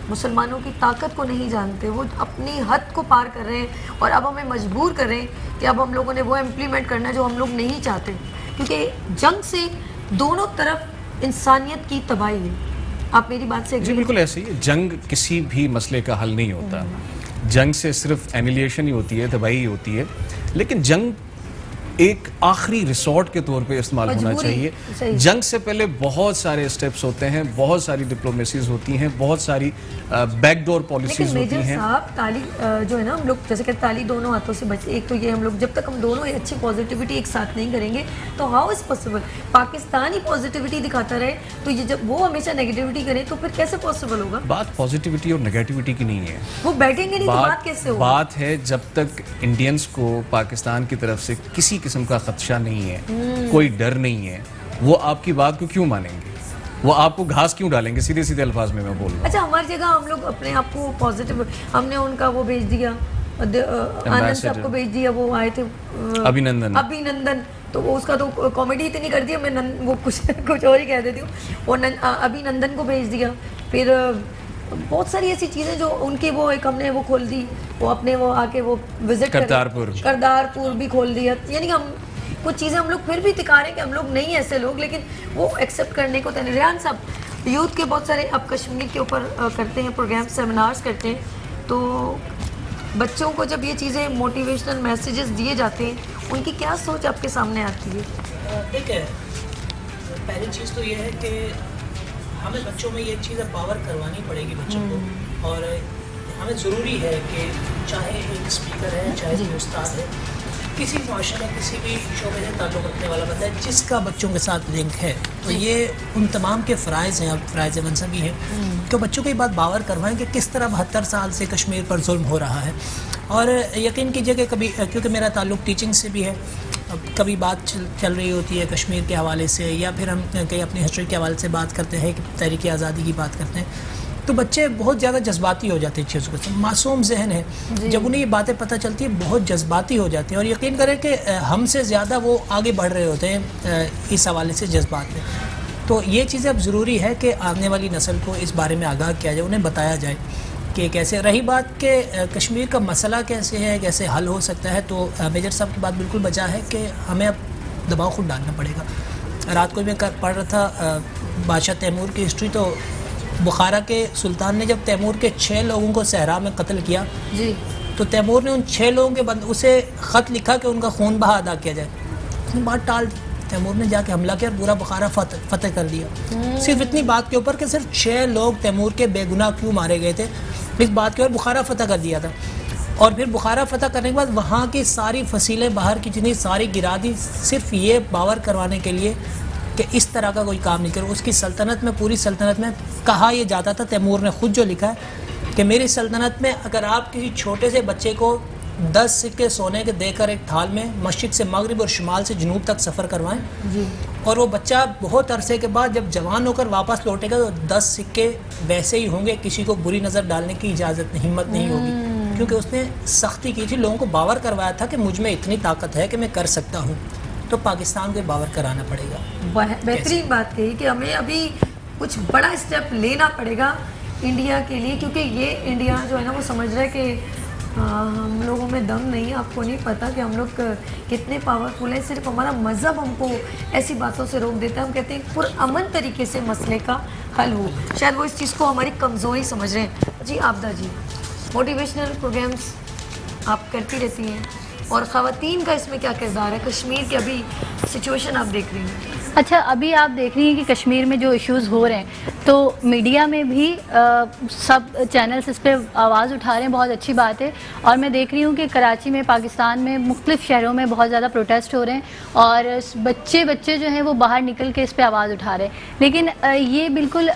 मुसलमानों की ताकत को नहीं जानते, वो अपनी हद को पार कर रहे हैं। और अब हमें मजबूर कर रहे हैं कि अब हम लोगों ने वो इम्प्लीमेंट करना है जो हम लोग नहीं चाहते, क्योंकि जंग से दोनों तरफ इंसानियत की तबाही है। आप मेरी बात से जी बिल्कुल ऐसे ही। जंग किसी भी मसले का हल नहीं होता, जंग से सिर्फ एनिलिएशन ही होती है, तबाही होती है, लेकिन जंग एक आखिरी रिसोर्ट के तौर पे इस्तेमाल होना चाहिए। जंग से पहले बहुत सारे स्टेप्स होते हैं, बहुत सारी डिप्लोमेसीज होती हैं, बहुत सारी बैकडोर पॉलिसीज होती हैं। साहब ताली जो है ना, हम लोग जैसे कि ताली दोनों हाथों से बचे, एक तो ये हम लोग जब तक हम दोनों ये अच्छी पॉजिटिविटी एक साथ नहीं करेंगे तो how is possible? Pakistan he positivity दिखाता रहे तो ये जब वो हमेशा नेगेटिविटी करे तो फिर कैसे पॉसिबल होगा? बात पॉजिटिविटी और नेगेटिविटी की नहीं है, वो बैठेंगे नहीं तो बात कैसे होगी? बात है जब तक इंडियंस को पाकिस्तान की तरफ से किसी किस्म का खदशा नहीं है, कोई डर नहीं है, वो आपकी बात को क्यों मानेंगे? वो आपको घास क्यों डालेंगे? सीधे सीधे अल्फाज में मैं बोल रहा हूं। अच्छा, हमारी जगह हम लोग अपने आप को पॉजिटिव, हमने उनका वो भेज दिया, आनंद साहब को भेज दिया, वो आए थे अभिनंदन, तो वो उसका तो कॉमेडी इतनी कर दी, मैं वो कुछ और ही कह देती हूँ, और अभिनंदन को भेज दिया। फिर बहुत सारी ऐसी चीज़ें जो उनके वो एक हमने वो खोल दी, वो अपने वो आके वो विजिट करतारपुर भी खोल दिया। यानी हम कुछ चीज़ें हम लोग फिर भी दिखा रहे हैं कि हम लोग नहीं ऐसे लोग, लेकिन वो एक्सेप्ट करने को तैयार। रेहान साहब, यूथ के बहुत सारे अब कश्मीर के ऊपर करते हैं प्रोग्राम, सेमिनार्स करते हैं, तो बच्चों को जब ये चीज़ें मोटिवेशनल मैसेजेस दिए जाते हैं, उनकी क्या सोच आपके सामने आती है? देखिए, पहली चीज़ तो ये है कि हमें बच्चों में ये चीज़ पावर करवानी पड़ेगी बच्चों को, और हमें ज़रूरी है कि चाहे एक स्पीकर है, चाहे कोई उस्ताद है, किसी माशरे में किसी भी शोबे से ताल्लुक़ रखने वाला बंदा है जिसका बच्चों के साथ लिंक है, तो ये उन तमाम के फ़राइज़ हैं, अब फ़राइज़ मनसबी हैं कि बच्चों को ये बात बावर करवाएं कि किस तरह 72 साल से कश्मीर पर जुल्म हो रहा है, और यकीन कीजिए कि कभी, क्योंकि मेरा ताल्लुक़ टीचिंग से भी है, कभी बात चल रही होती है कश्मीर के हवाले से, या फिर हम कहीं अपनी हिस्ट्री के हवाले से बात करते हैं कि तहरीक आज़ादी की बात करते हैं, तो बच्चे बहुत ज़्यादा जज्बाती हो जाते हैं चीज़ों के। मासूम जहन है, जब उन्हें ये बातें पता चलती है बहुत जज्बाती हो जाते हैं, और यकीन करें कि हमसे ज़्यादा वो आगे बढ़ रहे होते हैं इस हवाले से जज्बात में। तो ये चीज़ें अब ज़रूरी है कि आने वाली नस्ल को इस बारे में आगाह किया जाए, उन्हें बताया जाए कि कैसे। रही बात कि कश्मीर का मसला कैसे है, कैसे हल हो सकता है, तो मेजर साहब की बात बिल्कुल बचा है कि हमें अब दबाव खुद डालना पड़ेगा। रात को मैं पढ़ रहा था बादशाह तैमूर की हिस्ट्री, तो बुखारा के सुल्तान ने जब तैमूर के 6 लोगों को सहरा में कत्ल किया जी, तो तैमूर ने उन 6 लोगों के उसे ख़त लिखा कि उनका खून बहा अदा किया जाए। उसने बात टाल दी, तैमूर ने जाके हमला किया और पूरा बुखारा फतेह कर दिया। सिर्फ इतनी बात के ऊपर कि सिर्फ 6 लोग तैमूर के बेगुनाह क्यों मारे गए थे, इस बात के ऊपर बुखारा फतेह कर दिया था। और फिर बुखारा फतेह करने के बाद वहाँ की सारी फसीलें बाहर की जितनी सारी गिरा दी, सिर्फ ये बावर करवाने के लिए कि इस तरह का कोई काम नहीं करे। उसकी सल्तनत में, पूरी सल्तनत में कहा यह जाता था, तैमूर ने खुद जो लिखा है कि मेरी सल्तनत में अगर आप किसी छोटे से बच्चे को 10 सिक्के सोने के देकर एक थाल में मस्जिद से मगरिब और शुमाल से जनूब तक सफ़र करवाएं जी, और वो बच्चा बहुत अरसे के बाद जब जवान होकर वापस लौटेगा तो 10 सिक्के वैसे ही होंगे, किसी को बुरी नज़र डालने की इजाज़त नहीं, हिम्मत नहीं होगी, क्योंकि उसने सख्ती की थी, लोगों को बावर करवाया था कि मुझ में इतनी ताकत है कि मैं कर सकता हूँ। तो पाकिस्तान को बावर कराना पड़ेगा। बेहतरीन बात कही कि हमें अभी कुछ बड़ा स्टेप लेना पड़ेगा इंडिया के लिए, क्योंकि ये इंडिया जो है ना वो समझ रहा है कि हम लोगों में दम नहीं है। आपको नहीं पता कि हम लोग कितने पावरफुल हैं, सिर्फ हमारा मज़हब हमको ऐसी बातों से रोक देता है। हम कहते हैं पुरअमन तरीके से मसले का हल हो, शायद वो इस चीज़ को हमारी कमज़ोरी समझ रहे हैं। जी आपदा जी, मोटिवेशनल प्रोग्राम्स आप करती रहती हैं, और ख़वातीन का इसमें क्या किरदार है? कश्मीर की अभी सिचुएशन आप देख रही हैं। अच्छा, अभी आप देख रही हैं कि कश्मीर में जो इश्यूज़ हो रहे हैं, तो मीडिया में भी सब चैनल्स इस पर आवाज़ उठा रहे हैं, बहुत अच्छी बात है। और मैं देख रही हूँ कि कराची में, पाकिस्तान में मुख्तलिफ़ शहरों में बहुत ज़्यादा प्रोटेस्ट हो रहे हैं, और बच्चे जो हैं वो बाहर निकल के इस पर आवाज़ उठा रहे हैं। लेकिन ये बिल्कुल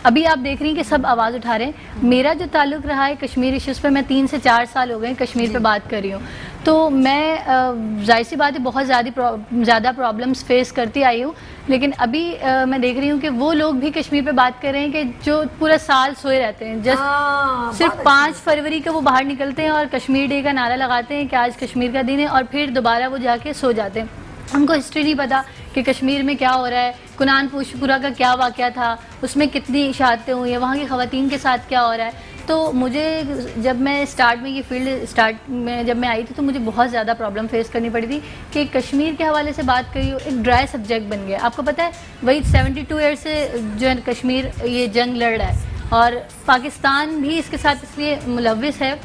अभी आप देख रही हैं कि सब आवाज़ उठा रहे हैं। मेरा जो ताल्लुक़ रहा है कश्मीर इश्यूज़ पे, मैं 3 से 4 साल हो गए कश्मीर पे बात कर रही हूँ, तो मैं जाहिर सी बात है बहुत ज़्यादा प्रॉब्लम्स फेस करती आई हूँ। लेकिन अभी मैं देख रही हूँ कि वो लोग भी कश्मीर पे बात कर रहे हैं कि जो पूरा साल सोए रहते हैं, जस्ट सिर्फ 5 फरवरी को वो बाहर निकलते हैं और कश्मीर डे का नारा लगाते हैं कि आज कश्मीर का दिन है, और फिर दोबारा वो जाके सो जाते हैं। उनको हिस्ट्री नहीं पता कि कश्मीर में क्या हो रहा है, कुनान पुष्पुरा का क्या वाक़या था, उसमें कितनी शहादतें हुई हैं, वहाँ की ख़वातीन के साथ क्या हो रहा है। तो मुझे जब मैं स्टार्ट में ये फील्ड स्टार्ट में जब मैं आई थी, तो मुझे बहुत ज़्यादा प्रॉब्लम फेस करनी पड़ी थी कि कश्मीर के हवाले से बात करी हो, एक ड्राई सब्जेक्ट बन गया। आपको पता है वही 72 ईयर से जो है कश्मीर ये जंग लड़ रहा है, और पाकिस्तान भी इसके साथ इसलिए मुलव्विस है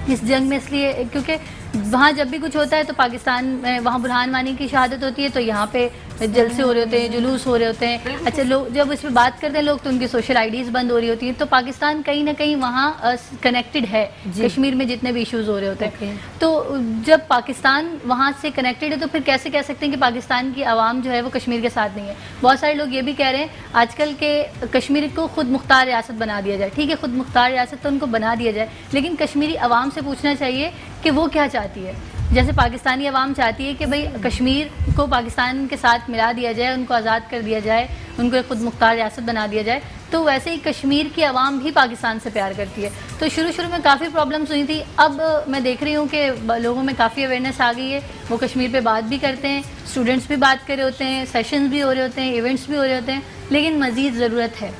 इस जंग में, इसलिए क्योंकि वहाँ जब भी कुछ होता है तो पाकिस्तान में, वहाँ बुरहान वानी की शहादत होती है तो यहाँ पे जलसे हो रहे होते हैं, जुलूस हो रहे होते हैं। अच्छा, लोग जब इस पर बात करते हैं लोग, तो उनकी सोशल आईडीज़ बंद हो रही होती हैं। तो पाकिस्तान कहीं ना कहीं वहाँ कनेक्टेड है कश्मीर में जितने भी इश्यूज़ हो रहे होते हैं। तो जब पाकिस्तान वहाँ से कनेक्टेड है, तो फिर कैसे कह सकते हैं कि पाकिस्तान की आवाम जो है वो कश्मीर के साथ नहीं है। बहुत सारे लोग ये भी कह रहे हैं आजकल के कश्मीर को खुद मुख्तार रियासत बना दिया जाए। ठीक है, खुद मुख्तार रियासत तो उनको बना दिया जाए, लेकिन कश्मीरी आवाम से पूछना चाहिए कि वो क्या चाहती है। जैसे पाकिस्तानी अवाम चाहती है कि भाई कश्मीर को पाकिस्तान के साथ मिला दिया जाए, उनको आज़ाद कर दिया जाए, उनको एक खुद मुख्तार रियासत बना दिया जाए, तो वैसे ही कश्मीर की आवाम भी पाकिस्तान से प्यार करती है। तो शुरू में काफ़ी प्रॉब्लम्स हुई थी, अब मैं देख रही हूँ कि लोगों में काफ़ी अवेयरनेस आ गई है, वो कश्मीर पे बात भी करते हैं, स्टूडेंट्स भी बात कर रहे होते हैं, सेशंस भी हो रहे होते हैं, इवेंट्स भी हो रहे होते हैं, लेकिन मज़ीद ज़रूरत है।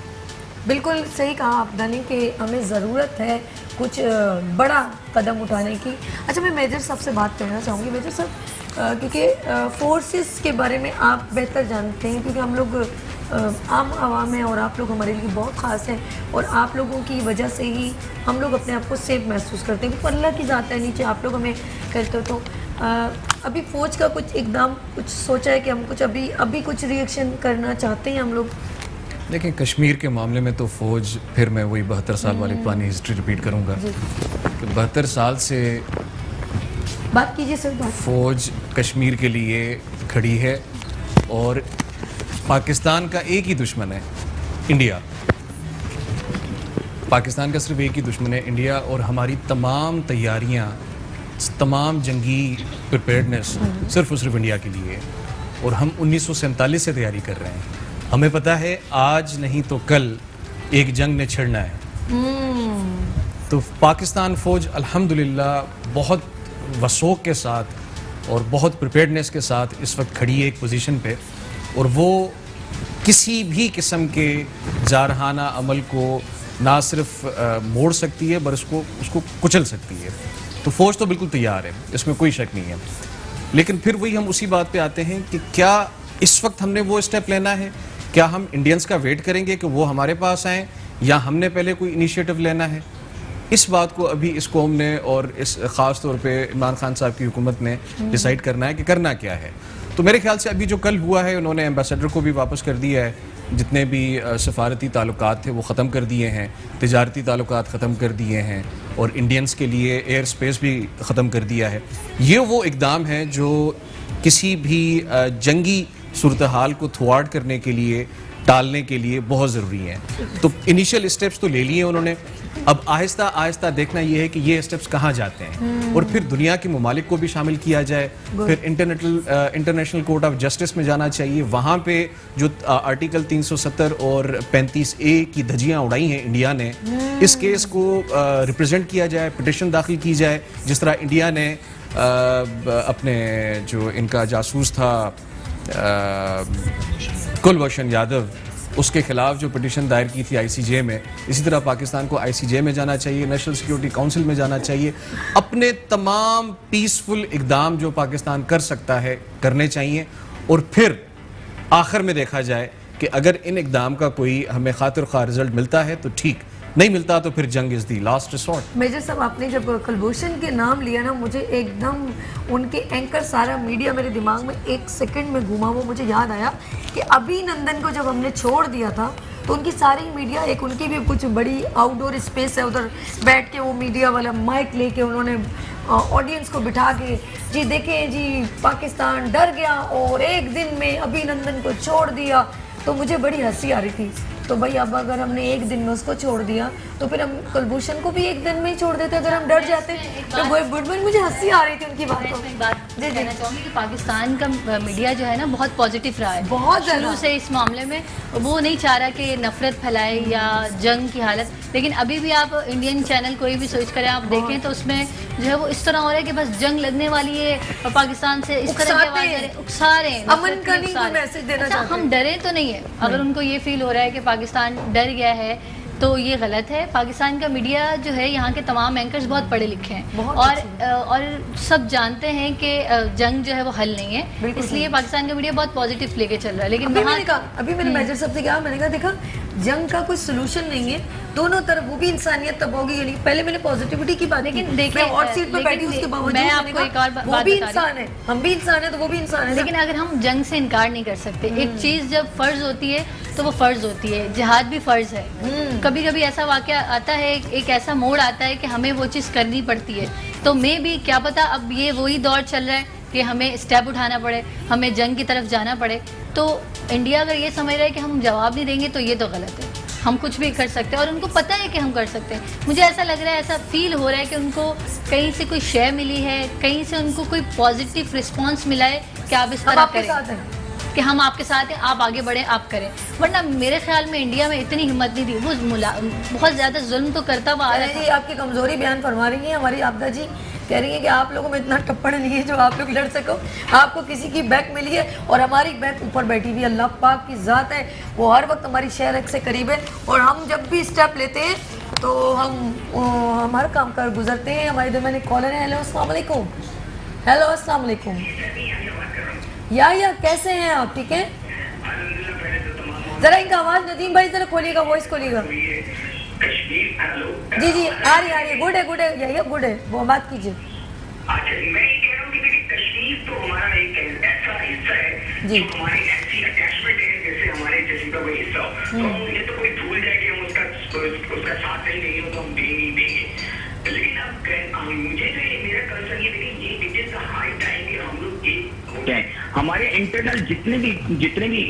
बिल्कुल सही कहा आपने कि हमें ज़रूरत है कुछ बड़ा कदम उठाने की। अच्छा, मैं मेजर साहब से बात करना चाहूँगी। मेजर साहब, क्योंकि फोर्सेस के बारे में आप बेहतर जानते हैं, क्योंकि हम लोग आम आवाम हैं और आप लोग हमारे लिए बहुत ख़ास हैं, और आप लोगों की वजह से ही हम लोग अपने आप को सेफ महसूस करते हैं, क्योंकि अल्लाह की ज़ात है, नीचे आप लोग हमें करते हो। तो अभी फ़ौज का कुछ एकदम कुछ सोचा है कि हम कुछ अभी कुछ रिएक्शन करना चाहते हैं हम लोग? देखिए, कश्मीर के मामले में तो फ़ौज, फिर मैं वही 72 साल वाली पुरानी हिस्ट्री रिपीट करूंगा कि 72 साल से बात कीजिए सर। फ़ौज कश्मीर के लिए खड़ी है, और पाकिस्तान का एक ही दुश्मन है, इंडिया। पाकिस्तान का सिर्फ एक ही दुश्मन है, इंडिया, और हमारी तमाम तैयारियां तमाम जंगी प्रिपेयर्डनेस सिर्फ और सिर्फ इंडिया के लिए है, और हम 1947 से तैयारी कर रहे हैं। हमें पता है आज नहीं तो कल एक जंग ने छिड़ना है। तो पाकिस्तान फ़ौज अल्हम्दुलिल्लाह बहुत वसूख के साथ और बहुत प्रिपेयर्डनेस के साथ इस वक्त खड़ी है एक पोजीशन पे, और वो किसी भी किस्म के जारहाना अमल को ना सिर्फ मोड़ सकती है बर उसको कुचल सकती है। तो फ़ौज तो बिल्कुल तैयार है, इसमें कोई शक नहीं है। लेकिन फिर वही हम उसी बात पे आते हैं कि क्या इस वक्त हमने वो स्टेप लेना है? क्या हम इंडियंस का वेट करेंगे कि वो हमारे पास आएँ, या हमने पहले कोई इनिशिएटिव लेना है? इस बात को अभी इस कौम ने और इस ख़ास तौर पे इमरान खान साहब की हुकूमत ने डिसाइड करना है कि करना क्या है। तो मेरे ख्याल से अभी जो कल हुआ है, उन्होंने एम्बेसडर को भी वापस कर दिया है, जितने भी सफारती ताल्लुकात थे वो ख़त्म कर दिए हैं, तिजारती ताल्लुकात ख़त्म कर दिए हैं, और इंडियंस के लिए एयर स्पेस भी ख़त्म कर दिया है। ये वो इकदाम है जो किसी भी जंगी सूरत हाल को थ्वार्ट करने के लिए, टालने के लिए बहुत ज़रूरी है। तो इनिशियल स्टेप्स तो ले लिए उन्होंने, अब आहिस्ता आहिस्ता देखना ये है कि ये स्टेप्स कहाँ जाते हैं, और फिर दुनिया के ममालिक को भी शामिल किया जाए। फिर इंटरनेशनल कोर्ट ऑफ जस्टिस में जाना चाहिए। वहाँ पे जो आर्टिकल 370 और 35A की धज्जियाँ उड़ाई हैं इंडिया ने, इस केस को रिप्रेजेंट किया जाए, पिटिशन दाखिल की जाए, जिस तरह इंडिया ने अपने जो इनका जासूस था कुलभूषण यादव, उसके खिलाफ जो पिटिशन दायर की थी ICJ में, इसी तरह पाकिस्तान को ICJ में जाना चाहिए, नेशनल सिक्योरिटी काउंसिल में जाना चाहिए। अपने तमाम पीसफुल इकदाम जो पाकिस्तान कर सकता है करने चाहिए, और फिर आखिर में देखा जाए कि अगर इन इकदाम का कोई हमें खातिर ख्वाह रिजल्ट मिलता है तो ठीक, नहीं मिलता तो फिर जंग is the last resort. Major साहब, आपने जब कुलभूषण के नाम लिया ना, मुझे एकदम उनके एंकर सारा मीडिया मेरे दिमाग में एक सेकंड में घूमा। वो मुझे याद आया कि अभिनंदन को जब हमने छोड़ दिया था तो उनकी सारी मीडिया, एक उनकी भी कुछ बड़ी आउटडोर स्पेस है, उधर बैठ के वो मीडिया वाला माइक लेके उन्होंने ऑडियंस को बिठा के, जी देखें जी पाकिस्तान डर गया और एक दिन में अभिनंदन को छोड़ दिया। तो मुझे बड़ी हंसी आ रही थी। तो भाई अब अगर हमने एक दिन में उसको छोड़ दिया तो फिर हम कुलभूषण को भी एक दिन में ही छोड़ देते अगर हम डर जाते। तो मुझे हंसी आ रही थी उनकी बातों में। जी कहना चाहूँगी कि पाकिस्तान का मीडिया जो है ना बहुत पॉजिटिव रहा है, बहुत शुरू से इस मामले में। वो नहीं चाह रहा कि नफरत फैलाए या जंग की हालत, लेकिन अभी भी आप इंडियन चैनल कोई भी स्विच करें, आप देखें तो उसमें जो है वो इस तरह हो रहा है कि बस जंग लगने वाली है और पाकिस्तान से इस तरह की उकसा रहे हैं, अमन का नहीं कोई मैसेज देना चाहते हैं। हम डरे तो नहीं है, अगर उनको ये फील हो रहा है कि पाकिस्तान डर गया है तो ये गलत है। पाकिस्तान का मीडिया जो है, यहाँ के तमाम एंकर्स बहुत पढ़े लिखे हैं और सब जानते हैं कि जंग जो है वो हल नहीं है, इसलिए पाकिस्तान का मीडिया बहुत पॉजिटिव लेके चल रहा है। लेकिन अभी मैंने मेजर साहब से कहा, मैंने कहा देखा जंग का कोई सोल्यूशन नहीं है, दोनों तरफ वो भी इंसानियत तब होगी। यानी पहले मैंने पॉजिटिविटी की बात, लेकिन देखिए हॉट सीट पे बैठी उसके बावजूद मैं आपको एक और बात वो भी इंसान है, हम भी इंसान है, तो वो भी इंसान है। लेकिन अगर हम जंग से इनकार नहीं कर सकते, एक चीज जब फर्ज होती है तो वो फर्ज होती है, जिहाद भी फर्ज है। कभी कभी ऐसा वाकया आता है, एक ऐसा मोड़ आता है कि हमें वो चीज़ करनी पड़ती है। तो मैं भी क्या पता अब ये वही दौर चल रहा है कि हमें स्टेप उठाना पड़े, हमें जंग की तरफ जाना पड़े। तो इंडिया अगर ये समझ रहा है कि हम जवाब नहीं देंगे तो ये तो गलत है। हम कुछ भी कर सकते हैं और उनको पता है कि हम कर सकते हैं। मुझे ऐसा लग रहा है, ऐसा फील हो रहा है कि उनको कहीं से कोई शय मिली है, कहीं से उनको कोई पॉजिटिव रिस्पॉन्स मिला है कि आप इस तरह करें, कि हम आपके साथ हैं, आप आगे बढ़ें, आप करें। वरना मेरे ख्याल में इंडिया में इतनी हिम्मत नहीं थी। वो बहुत ज़्यादा जुल्म तो करता हुआ आ रहा है। आपकी कमज़ोरी बयान फरमा रही है हमारी आपदा जी, कह रही है कि आप लोगों में इतना टप्पड़ नहीं है जो आप लोग लड़ सको। आपको किसी की बैक मिली है और हमारी बैक ऊपर बैठी हुई अल्लाह पाक की ज़ात है, वो हर वक्त हमारी शहर से करीब है। और हम जब भी स्टेप लेते हैं तो हम हमारा काम कर गुजरते हैं। हमारे दरमियान एक कॉलर है। हेलो अस्सलाम वालेकुम। हेलो अस्सलाम वालेकुम। या कैसे हैं आप? ठीक है, जरा इनका आवाज़ नदीम भाई जरा खोलिएगा, वॉइस खोलिएगा। जी जी आ रही है, गुड है या गुड है, वो बात कीजिए। अच्छा, मैं ये कह रहा हूँ कि कश्मीर तो हमारा एक ऐसा हिस्सा है जी, जो हमारी ऐसी अटैचमेंट है जैसे हमारे जिस्म का कोई हिस्सा हो। तो ये तो कोई भूल जाए कि हम उसका साथ नहीं देंगे, तो हम देंगे। लेकिन अब मुझे जो मेरा कंसर्न ये देखिए, ये it is the high time कि हम लोग एक हो जाए, हमारे इंटरनल जितने भी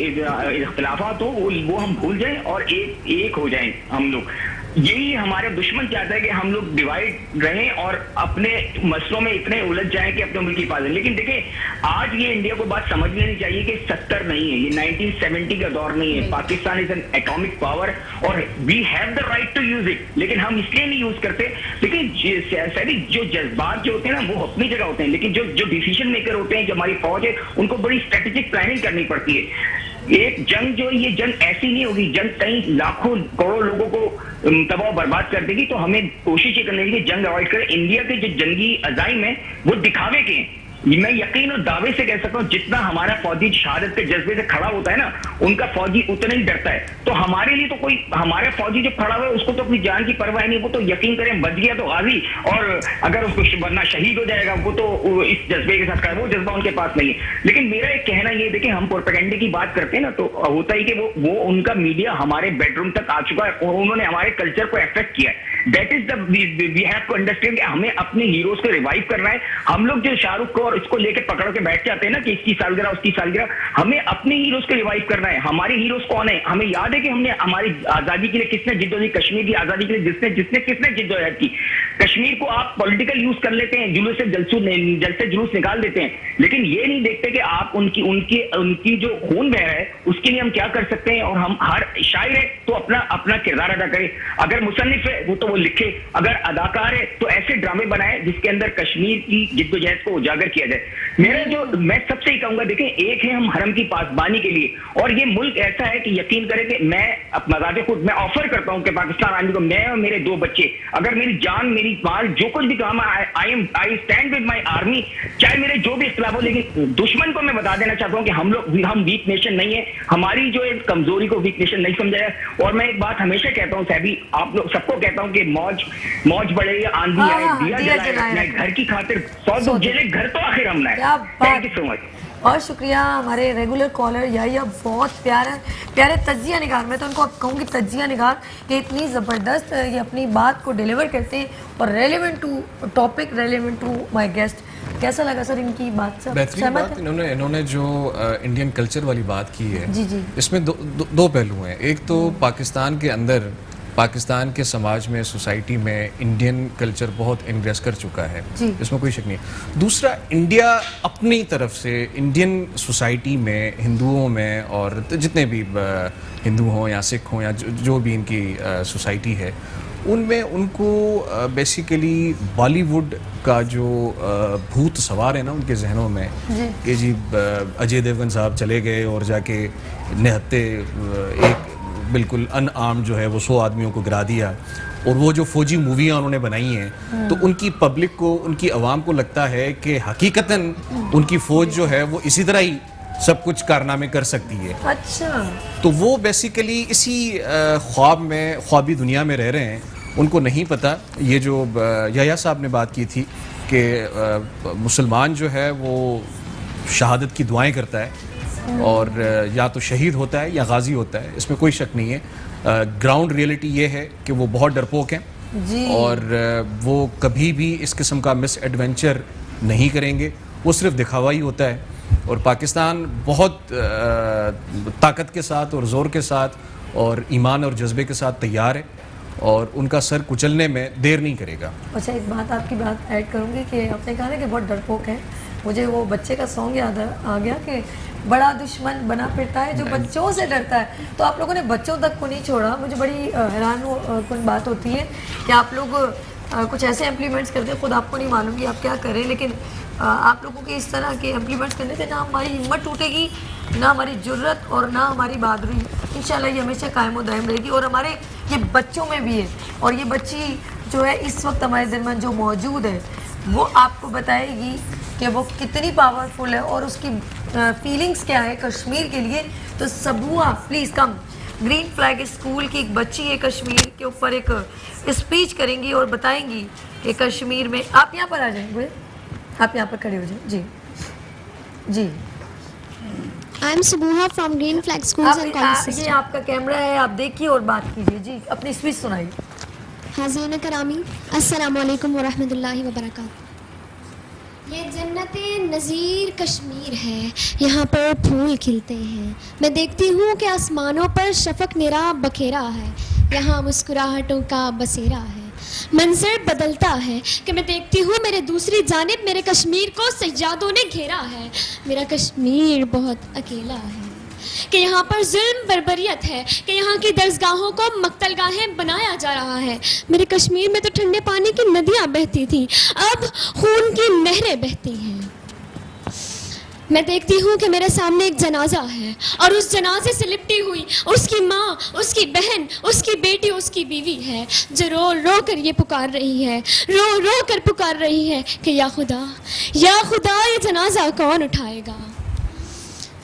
इख्तिलाफात हो वो हम भूल जाएं और एक हो जाएं हम लोग। यही हमारे दुश्मन चाहता है कि हम लोग डिवाइड रहें और अपने मसलों में इतने उलझ जाएं कि अपने मुल्क की हिफाजत। लेकिन देखिए, आज ये इंडिया को बात समझ लेनी चाहिए कि 70 नहीं है, ये 1970 का दौर नहीं है। Pakistan is an atomic power और we have the right to use it, लेकिन हम इसलिए नहीं यूज करते। लेकिन सभी जो जज्बात जो होते हैं ना वो अपनी जगह होते हैं, लेकिन जो डिसीजन मेकर होते हैं, जो हमारी फौज है, उनको बड़ी स्ट्रेटेजिक प्लानिंग करनी पड़ती है। एक जंग जो ये जंग ऐसी नहीं होगी, जंग कई लाखों करोड़ों लोगों को तबाह बर्बाद कर देगी। तो हमें कोशिश ये करनी चाहिए कि जंग अवॉइड करें। इंडिया के जो जंगी अजाइम है वो दिखावे के हैं। मैं यकीन और दावे से कह सकता हूँ, जितना हमारा फौजी शहादत के जज्बे से खड़ा होता है ना, उनका फौजी उतना ही डरता है। तो हमारे लिए तो कोई, हमारा फौजी जो खड़ा हुआ है उसको तो अपनी जान की परवाह नहीं, वो तो यकीन करें बच गया तो गाजी, और अगर उसको वरना शहीद हो जाएगा, वो तो इस जज्बे के साथ खड़ा, वो जज्बा उनके पास नहीं है। लेकिन मेरा एक कहना ये, देखिए हम प्रोपेगेंडे की बात करते हैं ना, तो होता ही कि वो उनका मीडिया हमारे बेडरूम तक आ चुका है और उन्होंने हमारे कल्चर को अफेक्ट किया है। That is the we have to understand कि हमें अपने हीरोज को रिवाइव करना है। हम लोग जो शाहरुख को और इसको लेकर पकड़ के बैठ जाते हैं ना कि इसकी सालगिरह उसकी सालगिरह, हमें अपने हीरोज को रिवाइव करना है। हमारे हीरोज कौन है? हमें याद है कि हमने हमारी आजादी के लिए किसने जिद्दोजहद, कश्मीर की आजादी के लिए किसने जिद्दोजहद की। कश्मीर को आप पॉलिटिकल यूज कर लेते हैं, जुलूस से जलसे जुलूस निकाल देते हैं, लेकिन ये नहीं देखते कि आप उनकी जो खून बह रहा है उसके लिए हम क्या कर सकते हैं। और हम हर शायर है तो अपना किरदार अदा करे, अगर मुसन्निफ है वो तो वो लिखे, अगर अदाकार है तो ऐसे ड्रामे बनाए जिसके अंदर कश्मीर की जिद्दोजहद को उजागर किया जाए। मैं सबसे ही कहूंगा, देखें, एक है हम हरम की पासबानी के लिए, और ये मुल्क ऐसा है कि यकीन करें कि मैं मज़ाक़े खुद मैं ऑफर करता हूं कि पाकिस्तान आर्मी को, मैं और मेरे 2 बच्चे, अगर मेरी जान मेरी माल जो कुछ भी काम, I stand with my army, चाहे मेरे जो भी इख्तिलाफ हो। लेकिन दुश्मन को मैं बता देना चाहता हूं कि हम वीक नेशन नहीं है, हमारी जो है कमजोरी को वीक नेशन नहीं समझा है। और मैं एक बात हमेशा कहता हूं सैबी, आप लोग सबको कहता हूं कि मौज बढ़े या आंधी आए, दिया जलाए, घर की खातिर 100 दुख झेले, घर तो आखिर हमना है। Thank you so much. और शुक्रिया हमारे रेगुलर कॉलर याहिया, बहुत प्यारे तजिया निगार, मैं तो उनको कहूँगी तजिया निगार, कि इतनी ज़बरदस्त ये अपनी बात को डिलीवर करते हैं और relevant to topic, relevant to my guest. कैसा लगा सर इनकी बात? सब बेहतरीन बात इन्होंने जो इंडियन कल्चर वाली बात की है, जी। इसमें दो पहलू हैं। एक तो पाकिस्तान के अंदर, पाकिस्तान के समाज में, सोसाइटी में इंडियन कल्चर बहुत इन्ग्रेस कर चुका है, इसमें कोई शक नहीं है। दूसरा, इंडिया अपनी तरफ से इंडियन सोसाइटी में, हिंदुओं में, और जितने भी हिंदू हों या सिख हों या जो भी इनकी सोसाइटी है, उनमें उनको बेसिकली बॉलीवुड का जो भूत सवार है ना उनके जहनों में, कि जी अजय देवगन साहब चले गए और जाके निहत्ते एक बिल्कुल अनआर्म जो है वो 100 आदमियों को गिरा दिया, और वो जो फौजी मूवियाँ उन्होंने बनाई हैं, तो उनकी पब्लिक को, उनकी आवाम को लगता है कि हकीकतन उनकी फ़ौज जो है वो इसी तरह ही सब कुछ कारनामे कर सकती है। अच्छा। तो वो बेसिकली इसी ख्वाबी दुनिया में रह रहे हैं। उनको नहीं पता, ये जो याहिया साहब ने बात की थी कि मुसलमान जो है वो शहादत की दुआएं करता है, और या तो शहीद होता है या गाजी होता है, इसमें कोई शक नहीं है। ग्राउंड रियलिटी ये है कि वो बहुत डरपोक हैं और वो कभी भी इस किस्म का मिस एडवेंचर नहीं करेंगे, वो सिर्फ दिखावा ही होता है। और पाकिस्तान बहुत ताकत के साथ और ज़ोर के साथ और ईमान और जज्बे के साथ तैयार है, और उनका सर कुचलने में देर नहीं करेगा। अच्छा, एक बात आपकी बात ऐड करूँगी कि आपने कहा ना कि बहुत डरपोक है, मुझे वो बच्चे का सॉन्ग याद आ गया कि बड़ा दुश्मन बना फिरता है जो बच्चों से डरता है। तो आप लोगों ने बच्चों तक को नहीं छोड़ा। मुझे बड़ी हैरान कुन बात होती है कि आप लोग कुछ ऐसे इम्प्लीमेंट्स करते हैं, खुद आपको नहीं मालूम कि आप क्या करें, लेकिन आप लोगों के इस तरह के इम्प्लीमेंट्स करने से ना हमारी हिम्मत टूटेगी, ना हमारी जुर्रत और ना हमारी बहादुरी, इंशाल्लाह ये हमेशा कायम व दायम रहेगी। और हमारे ये बच्चों में भी है, और ये बच्ची जो है इस वक्त हमारे दरमियान जो मौजूद है, वो आपको बताएगी कि वो कितनी पावरफुल है और उसकी फीलिंग्स क्या है कश्मीर के लिए। तो Sabuha please come, Green Flag School की एक बच्ची है, कश्मीर के ऊपर एक स्पीच करेंगी और बताएंगी कि कश्मीर में, आप यहाँ पर आ जाएंगे, आप यहाँ पर खड़े हो जाए। जी जी। I am Sabuha from Green Flag Schools and Colleges. ये आपका कैमरा है, आप देखिए और बात कीजिए। जी, अपनी स्पीच सुनाइए। हाज़रीन करामी, अस्सलामु अलैकुम व रहमतुल्लाहि व बरकातहू। ये जन्नते नज़ीर कश्मीर है, यहाँ पर फूल खिलते हैं। मैं देखती हूँ कि आसमानों पर शफक निरा बखेरा है। यहाँ मुस्कुराहटों का बसेरा है। मंजर बदलता है कि मैं देखती हूँ मेरे दूसरी जानिब मेरे कश्मीर को सज्जादों ने घेरा है। मेरा कश्मीर बहुत अकेला है कि यहाँ पर जुल्म बर्बरियत है, कि यहाँ की दरसगाहों को मक्तलगाहें बनाया जा रहा है। मेरे कश्मीर में तो ठंडे पानी की नदियाँ बहती थी, अब खून की नहरें बहती हैं। मैं देखती हूँ कि मेरे सामने एक जनाजा है और उस जनाजे से लिपटी हुई उसकी माँ, उसकी बहन, उसकी बेटी, उसकी बीवी है जो रो रो कर ये पुकार रही है, रो रो कर पुकार रही है कि या खुदा ये जनाजा कौन उठाएगा।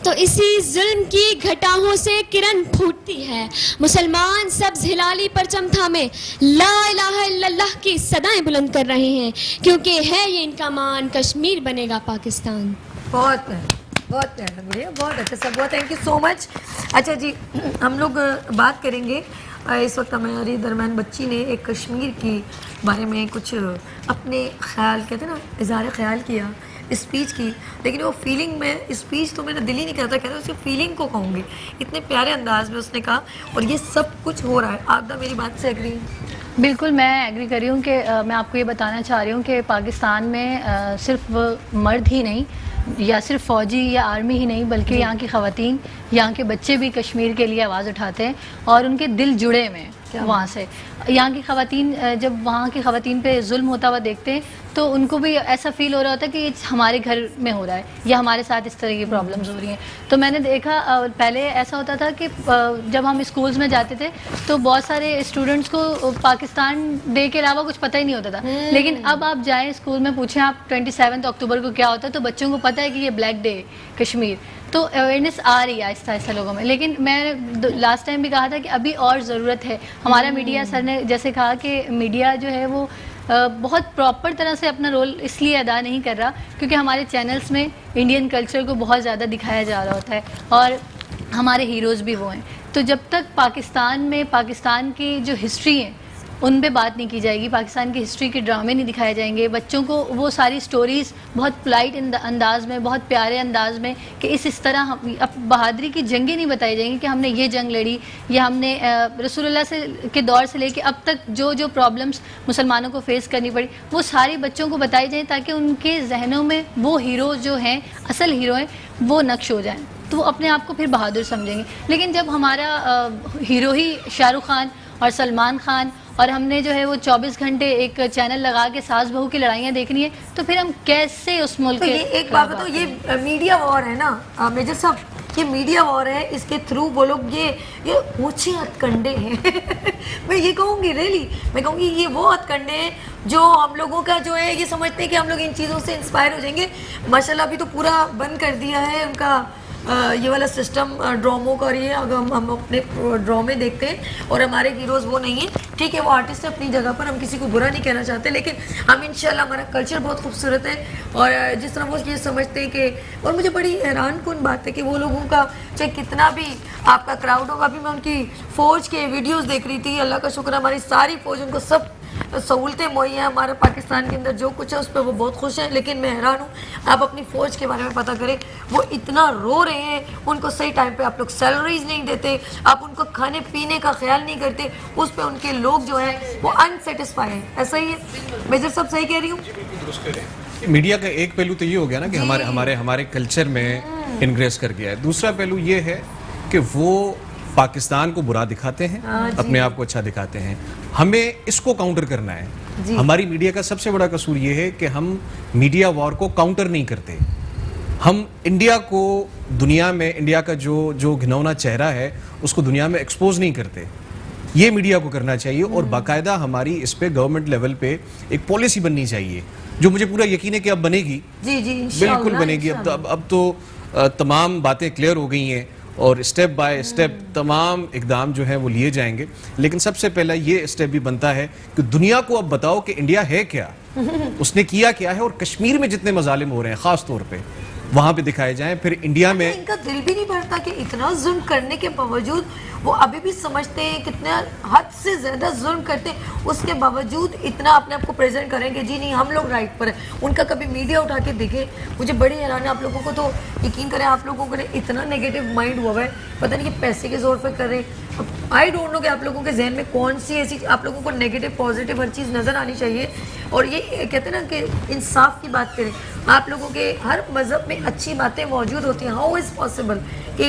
तो इसी जुल्म की घटाओं से किरण फूटती है। मुसलमान सब्ज हिलाली परचम थामे ला इलाहा इल्लल्लाह की सदाएं बुलंद कर रहे हैं, क्योंकि है ये इनका मान, कश्मीर बनेगा पाकिस्तान। बहुत प्यारा, बढ़िया, बहुत अच्छा सब हुआ, थैंक यू सो मच। अच्छा जी, हम लोग बात करेंगे इस वक्त हमारी दरमियान बच्ची ने एक कश्मीर की बारे में कुछ अपने ख्याल, कहते हैं ना, इज़हार ख्याल किया, स्पीच की, लेकिन वो फीलिंग में स्पीच तो मेरा दिल ही नहीं करता, कहते उसकी फीलिंग को कहूँगी, इतने प्यारे अंदाज में उसने कहा, और ये सब कुछ हो रहा है। आप मेरी बात से एग्री? बिल्कुल, मैं एग्री कर रही हूँ कि मैं आपको ये बताना चाह रही हूँ कि पाकिस्तान में सिर्फ मर्द ही नहीं या सिर्फ फ़ौजी या आर्मी ही नहीं, बल्कि यहाँ की ख़वातीन, यहाँ के बच्चे भी कश्मीर के लिए आवाज़ उठाते हैं और उनके दिल जुड़े हुए हैं वहाँ से। यहाँ की ख़वातीन जब वहाँ की ख़वातीन पे जुल्म होता हुआ देखते हैं तो उनको भी ऐसा फील हो रहा होता है कि ये हमारे घर में हो रहा है या हमारे साथ इस तरह की प्रॉब्लम्स हो रही हैं। तो मैंने देखा पहले ऐसा होता था कि जब हम स्कूल्स में जाते थे तो बहुत सारे स्टूडेंट्स को पाकिस्तान डे के अलावा कुछ पता ही नहीं होता था, लेकिन अब आप जाएँ स्कूल में पूछें आप 27 अक्टूबर को क्या होता है, तो बच्चों को पता है कि ये ब्लैक डे कश्मीर। तो अवेयरनेस आ रही है आहिस्ता आहिस्ता लोगों में। लेकिन मैं लास्ट टाइम भी कहा था कि अभी और ज़रूरत है। हमारा मीडिया, सर ने जैसे कहा कि मीडिया जो है वो बहुत प्रॉपर तरह से अपना रोल इसलिए अदा नहीं कर रहा क्योंकि हमारे चैनल्स में इंडियन कल्चर को बहुत ज़्यादा दिखाया जा रहा होता है और हमारे हीरोज़ भी वो हैं। तो जब तक पाकिस्तान में पाकिस्तान की जो हिस्ट्री है उन पे बात नहीं की जाएगी, पाकिस्तान की हिस्ट्री के ड्रामे नहीं दिखाए जाएंगे, बच्चों को वो सारी स्टोरीज़ बहुत पोलाइट अंदाज में, बहुत प्यारे अंदाज में कि इस तरह अब बहादुरी की जंगें नहीं बताई जाएंगी कि हमने ये जंग लड़ी या हमने रसूलुल्लाह से के दौर से लेके अब तक जो जो प्रॉब्लम्स मुसलमानों को फेस करनी पड़ी वो सारी बच्चों को बताई जाए ताकि उनके जहनों में वो हीरो जो हैं, असल हीरो हैं, वो नक्श हो जाएँ, तो वो अपने आप को फिर बहादुर समझेंगे। लेकिन जब हमारा हीरो ही शाहरुख खान और सलमान खान और हमने जो है वो 24 घंटे एक चैनल लगा के सास बहू की लड़ाइयाँ देखनी है तो फिर हम कैसे उस मुल्क तो ये एक बात बताओ, ये मीडिया वॉर है ना मेजर साहब, ये मीडिया वॉर है, इसके थ्रू वो लोग ये ऊंचे हथकंडे हैं मैं ये कहूँगी, रियली मैं कहूँगी ये वो हथकंडे हैं जो हम लोगों का जो है ये समझते हैं कि हम लोग इन चीज़ों से इंस्पायर हो जाएंगे। माशाल्लाह अभी तो पूरा बंद कर दिया है उनका ये वाला सिस्टम ड्रामों का। और ये अगर हम अपने ड्रामे देखते हैं और हमारे हीरोज़ वो नहीं है, ठीक है वो आर्टिस्ट है अपनी जगह पर, हम किसी को बुरा नहीं कहना चाहते, लेकिन हम इंशाल्लाह हमारा कल्चर बहुत खूबसूरत है और जिस तरह वो ये समझते हैं कि, और मुझे बड़ी हैरान कुन बात है कि वो लोगों का चाहे कितना भी आपका क्राउड होगा, अभी मैं उनकी फ़ौज के वीडियोज़ देख रही थी, अल्लाह का शुक्र हमारी सारी फ़ौज उनको सब सहूलतें मुहैया हैं, हमारे पाकिस्तान के अंदर जो कुछ है उस पर वो बहुत खुश हैं। लेकिन मैं हैरान हूँ, आप अपनी फ़ौज के बारे में पता करें, वो इतना रो रहे हैं, उनको सही टाइम पे आप लोग सैलरीज नहीं देते, आप उनको खाने पीने का ख्याल नहीं करते, उस पर उनके लोग जो है वो अनसेटिस्फाई हैं। ऐसा ही है मेजर साहब, सही कह रही हूँ? मीडिया का एक पहलू तो ये हो गया ना कि हमारे कल्चर में इनग्रेस कर गया है। दूसरा पहलू ये है कि वो पाकिस्तान को बुरा दिखाते हैं, अपने आप को अच्छा दिखाते हैं। हमें इसको काउंटर करना है। हमारी मीडिया का सबसे बड़ा कसूर ये है कि हम मीडिया वॉर को काउंटर नहीं करते। हम इंडिया को दुनिया में, इंडिया का जो घिनौना चेहरा है उसको दुनिया में एक्सपोज नहीं करते। ये मीडिया को करना चाहिए और बाकायदा हमारी इस पे गवर्नमेंट लेवल पे एक पॉलिसी बननी चाहिए, जो मुझे पूरा यकीन है कि अब बनेगी। जी बिल्कुल बनेगी। अब तो तमाम बातें क्लियर हो गई हैं और स्टेप बाय स्टेप तमाम इकदाम जो हैं वो लिए जाएंगे। लेकिन सबसे पहला ये स्टेप भी बनता है कि दुनिया को अब बताओ कि इंडिया है क्या, उसने किया क्या है, और कश्मीर में जितने मजालिम हो रहे हैं ख़ास तौर पे वहाँ पे दिखाए जाएं। फिर इंडिया में इनका दिल भी नहीं भरता कि इतना जुल्म करने के बावजूद वो अभी भी समझते हैं कितना हद से ज़्यादा जुल्म करते हैं, उसके बावजूद इतना अपने आप को प्रेजेंट करेंगे जी नहीं हम लोग राइट पर हैं। उनका कभी मीडिया उठा के देखे, मुझे बड़ी हैरानी, आप लोगों को तो यकीन करें, आप लोगों को इतना नेगेटिव माइंड हुआ है पता नहीं कि पैसे के जोर पे कर रहे हैं। आई डोंट नो कि आप लोगों के जहन में कौन सी ऐसी आप लोगों को नेगेटिव पॉजिटिव हर चीज़ नज़र आनी चाहिए। और ये कहते हैं ना कि इंसाफ की बात करें, आप लोगों के हर मज़हब में अच्छी बातें मौजूद होती हैं। हाउ इज़ पॉसिबल कि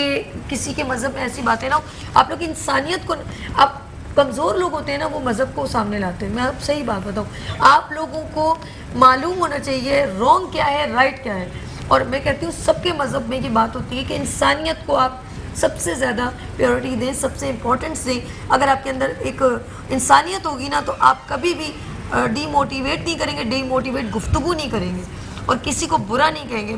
किसी के मज़हब में ऐसी बातें ना हो। आप लोग इंसानियत को, आप कमज़ोर लोग होते हैं ना, वो मज़हब को सामने लाते हैं। मैं आप सही बात बताऊँ, आप लोगों को मालूम होना चाहिए रॉन्ग क्या है, राइट क्या है। और मैं कहती हूँ सबके मज़हब में ये बात होती है कि इंसानियत को आप सबसे ज़्यादा प्रायोरिटी दें, सबसे इम्पोर्टेंस दें। अगर आपके अंदर एक इंसानियत होगी ना, तो आप कभी भी डीमोटिवेट नहीं करेंगे, डीमोटिवेट गुफ्तगू नहीं करेंगे और किसी को बुरा नहीं कहेंगे।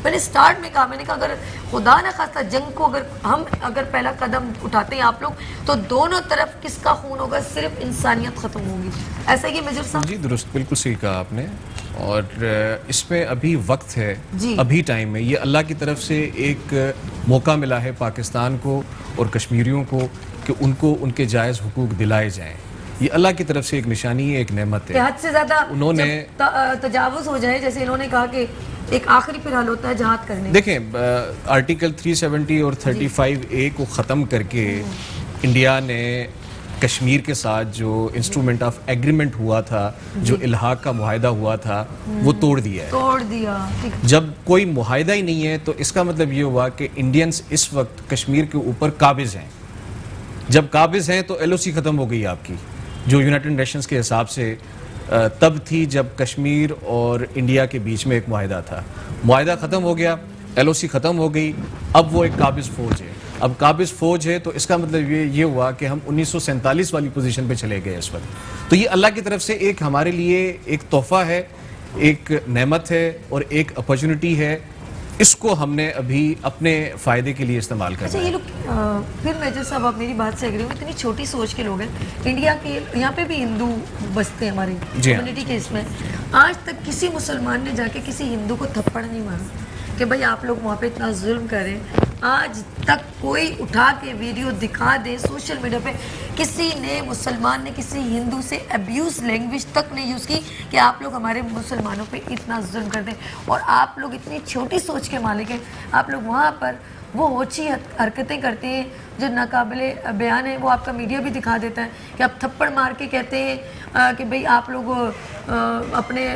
मैंने स्टार्ट में कहा, मैंने कहा अगर खुदा न खास्ता जंग को अगर पहला कदम उठाते हैं आप लोग, तो दोनों तरफ किसका खून होगा, सिर्फ इंसानियत ख़त्म होगी। ऐसा ही मेजर साहब? जी दुरुस्त, बिल्कुल सही कहा आपने। और इसमें अभी वक्त है, अभी टाइम है। ये अल्लाह की तरफ से एक मौका मिला है पाकिस्तान को और कश्मीरियों को कि उनको उनके जायज़ हुकूक दिलाए जाएँ। ये अल्लाह की तरफ से एक निशानी है, एक नेमत है। हद से ज़्यादा उन्होंने तजावुज़ हो जाए, जैसे इन्होंने कहा कि एक आखिरी फिलहाल होता है जहाद करने। देखें, आर्टिकल 370 और 35A को ख़त्म करके इंडिया ने कश्मीर के साथ जो इंस्ट्रूमेंट ऑफ एग्रीमेंट हुआ था, जो इल्हाक का मुआहदा हुआ था, वो तोड़ दिया है। तोड़ दिया। जब कोई मुआहदा ही नहीं है तो इसका मतलब ये हुआ कि इंडियंस इस वक्त कश्मीर के ऊपर काबिज हैं। जब काबिज हैं तो LOC ख़त्म हो गई आपकी, जो यूनाइटेड नेशंस के हिसाब से तब थी जब कश्मीर और इंडिया के बीच में एक मुआहदा था। मुआहदा ख़त्म हो गया, LOC ख़त्म हो गई, अब वो एक काबिज फ़ौज है। अब काबिज फ़ौज है तो इसका मतलब ये हुआ कि हम 1947 वाली पोजीशन पे चले गए इस वक्त। तो ये अल्लाह की तरफ से एक हमारे लिए एक तोहफ़ा है, एक नेमत है और एक अपॉर्चुनिटी है। इसको हमने अभी अपने फ़ायदे के लिए इस्तेमाल करना है। ये लोग फिर मेजर साहब, आप मेरी बात से एग्री हो, इतनी छोटी सोच के लोग हैं। इंडिया के यहाँ पे भी हिंदू बसते हैं हमारी कम्युनिटी के इसमें। आज तक किसी मुसलमान ने जाके किसी हिंदू को थप्पड़ नहीं मारा कि भाई आप लोग वहाँ पे इतना जुल्म करें। आज तक कोई उठा के वीडियो दिखा दे सोशल मीडिया पे, किसी ने मुसलमान ने किसी हिंदू से अब्यूज़ लैंग्वेज तक नहीं यूज़ की कि आप लोग हमारे मुसलमानों पे इतना जुल्म कर दें। और आप लोग इतनी छोटी सोच के मालिक हैं, आप लोग वहाँ पर वो ओछी हरकतें करते हैं जो नाकाबिले बयान है। वो आपका मीडिया भी दिखा देता है कि आप थप्पड़ मार के कहते हैं कि भाई आप लोग अपने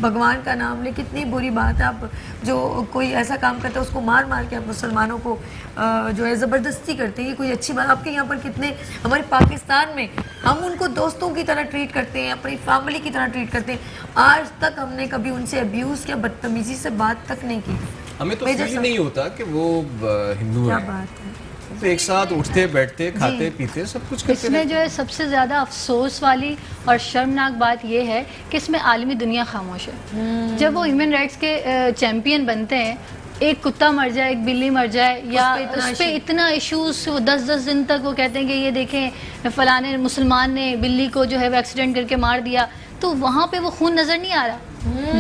भगवान का नाम ले। कितनी बुरी बात है। आप जो कोई ऐसा काम करता है उसको मार मार के आप मुसलमानों को जो है ज़बरदस्ती करते हैं। ये कोई अच्छी बात? आपके यहाँ पर कितने, हमारे पाकिस्तान में हम उनको दोस्तों की तरह ट्रीट करते हैं, अपनी फैमिली की तरह ट्रीट करते हैं। आज तक हमने कभी उनसे अब्यूज़ या बदतमीज़ी से बात तक नहीं की। हमें तो फील नहीं होता कि वो हिंदू क्या हैं। बात है। तो एक साथ उठते बैठते खाते पीते सब कुछ करते इसमें जो है सबसे ज़्यादा अफसोस वाली और शर्मनाक बात यह है कि इसमें आलमी दुनिया खामोश है। जब वो ह्यूमन राइट्स के चैम्पियन बनते हैं, एक कुत्ता मर जाए, एक बिल्ली मर जाए, या उस पर इतना इशूज़, वो 10-10 दिन तक वो कहते हैं कि ये देखें फलाने मुसलमान ने बिल्ली को जो है वो एक्सीडेंट करके मार दिया, तो वहाँ पे वो खून नज़र नहीं आ रहा,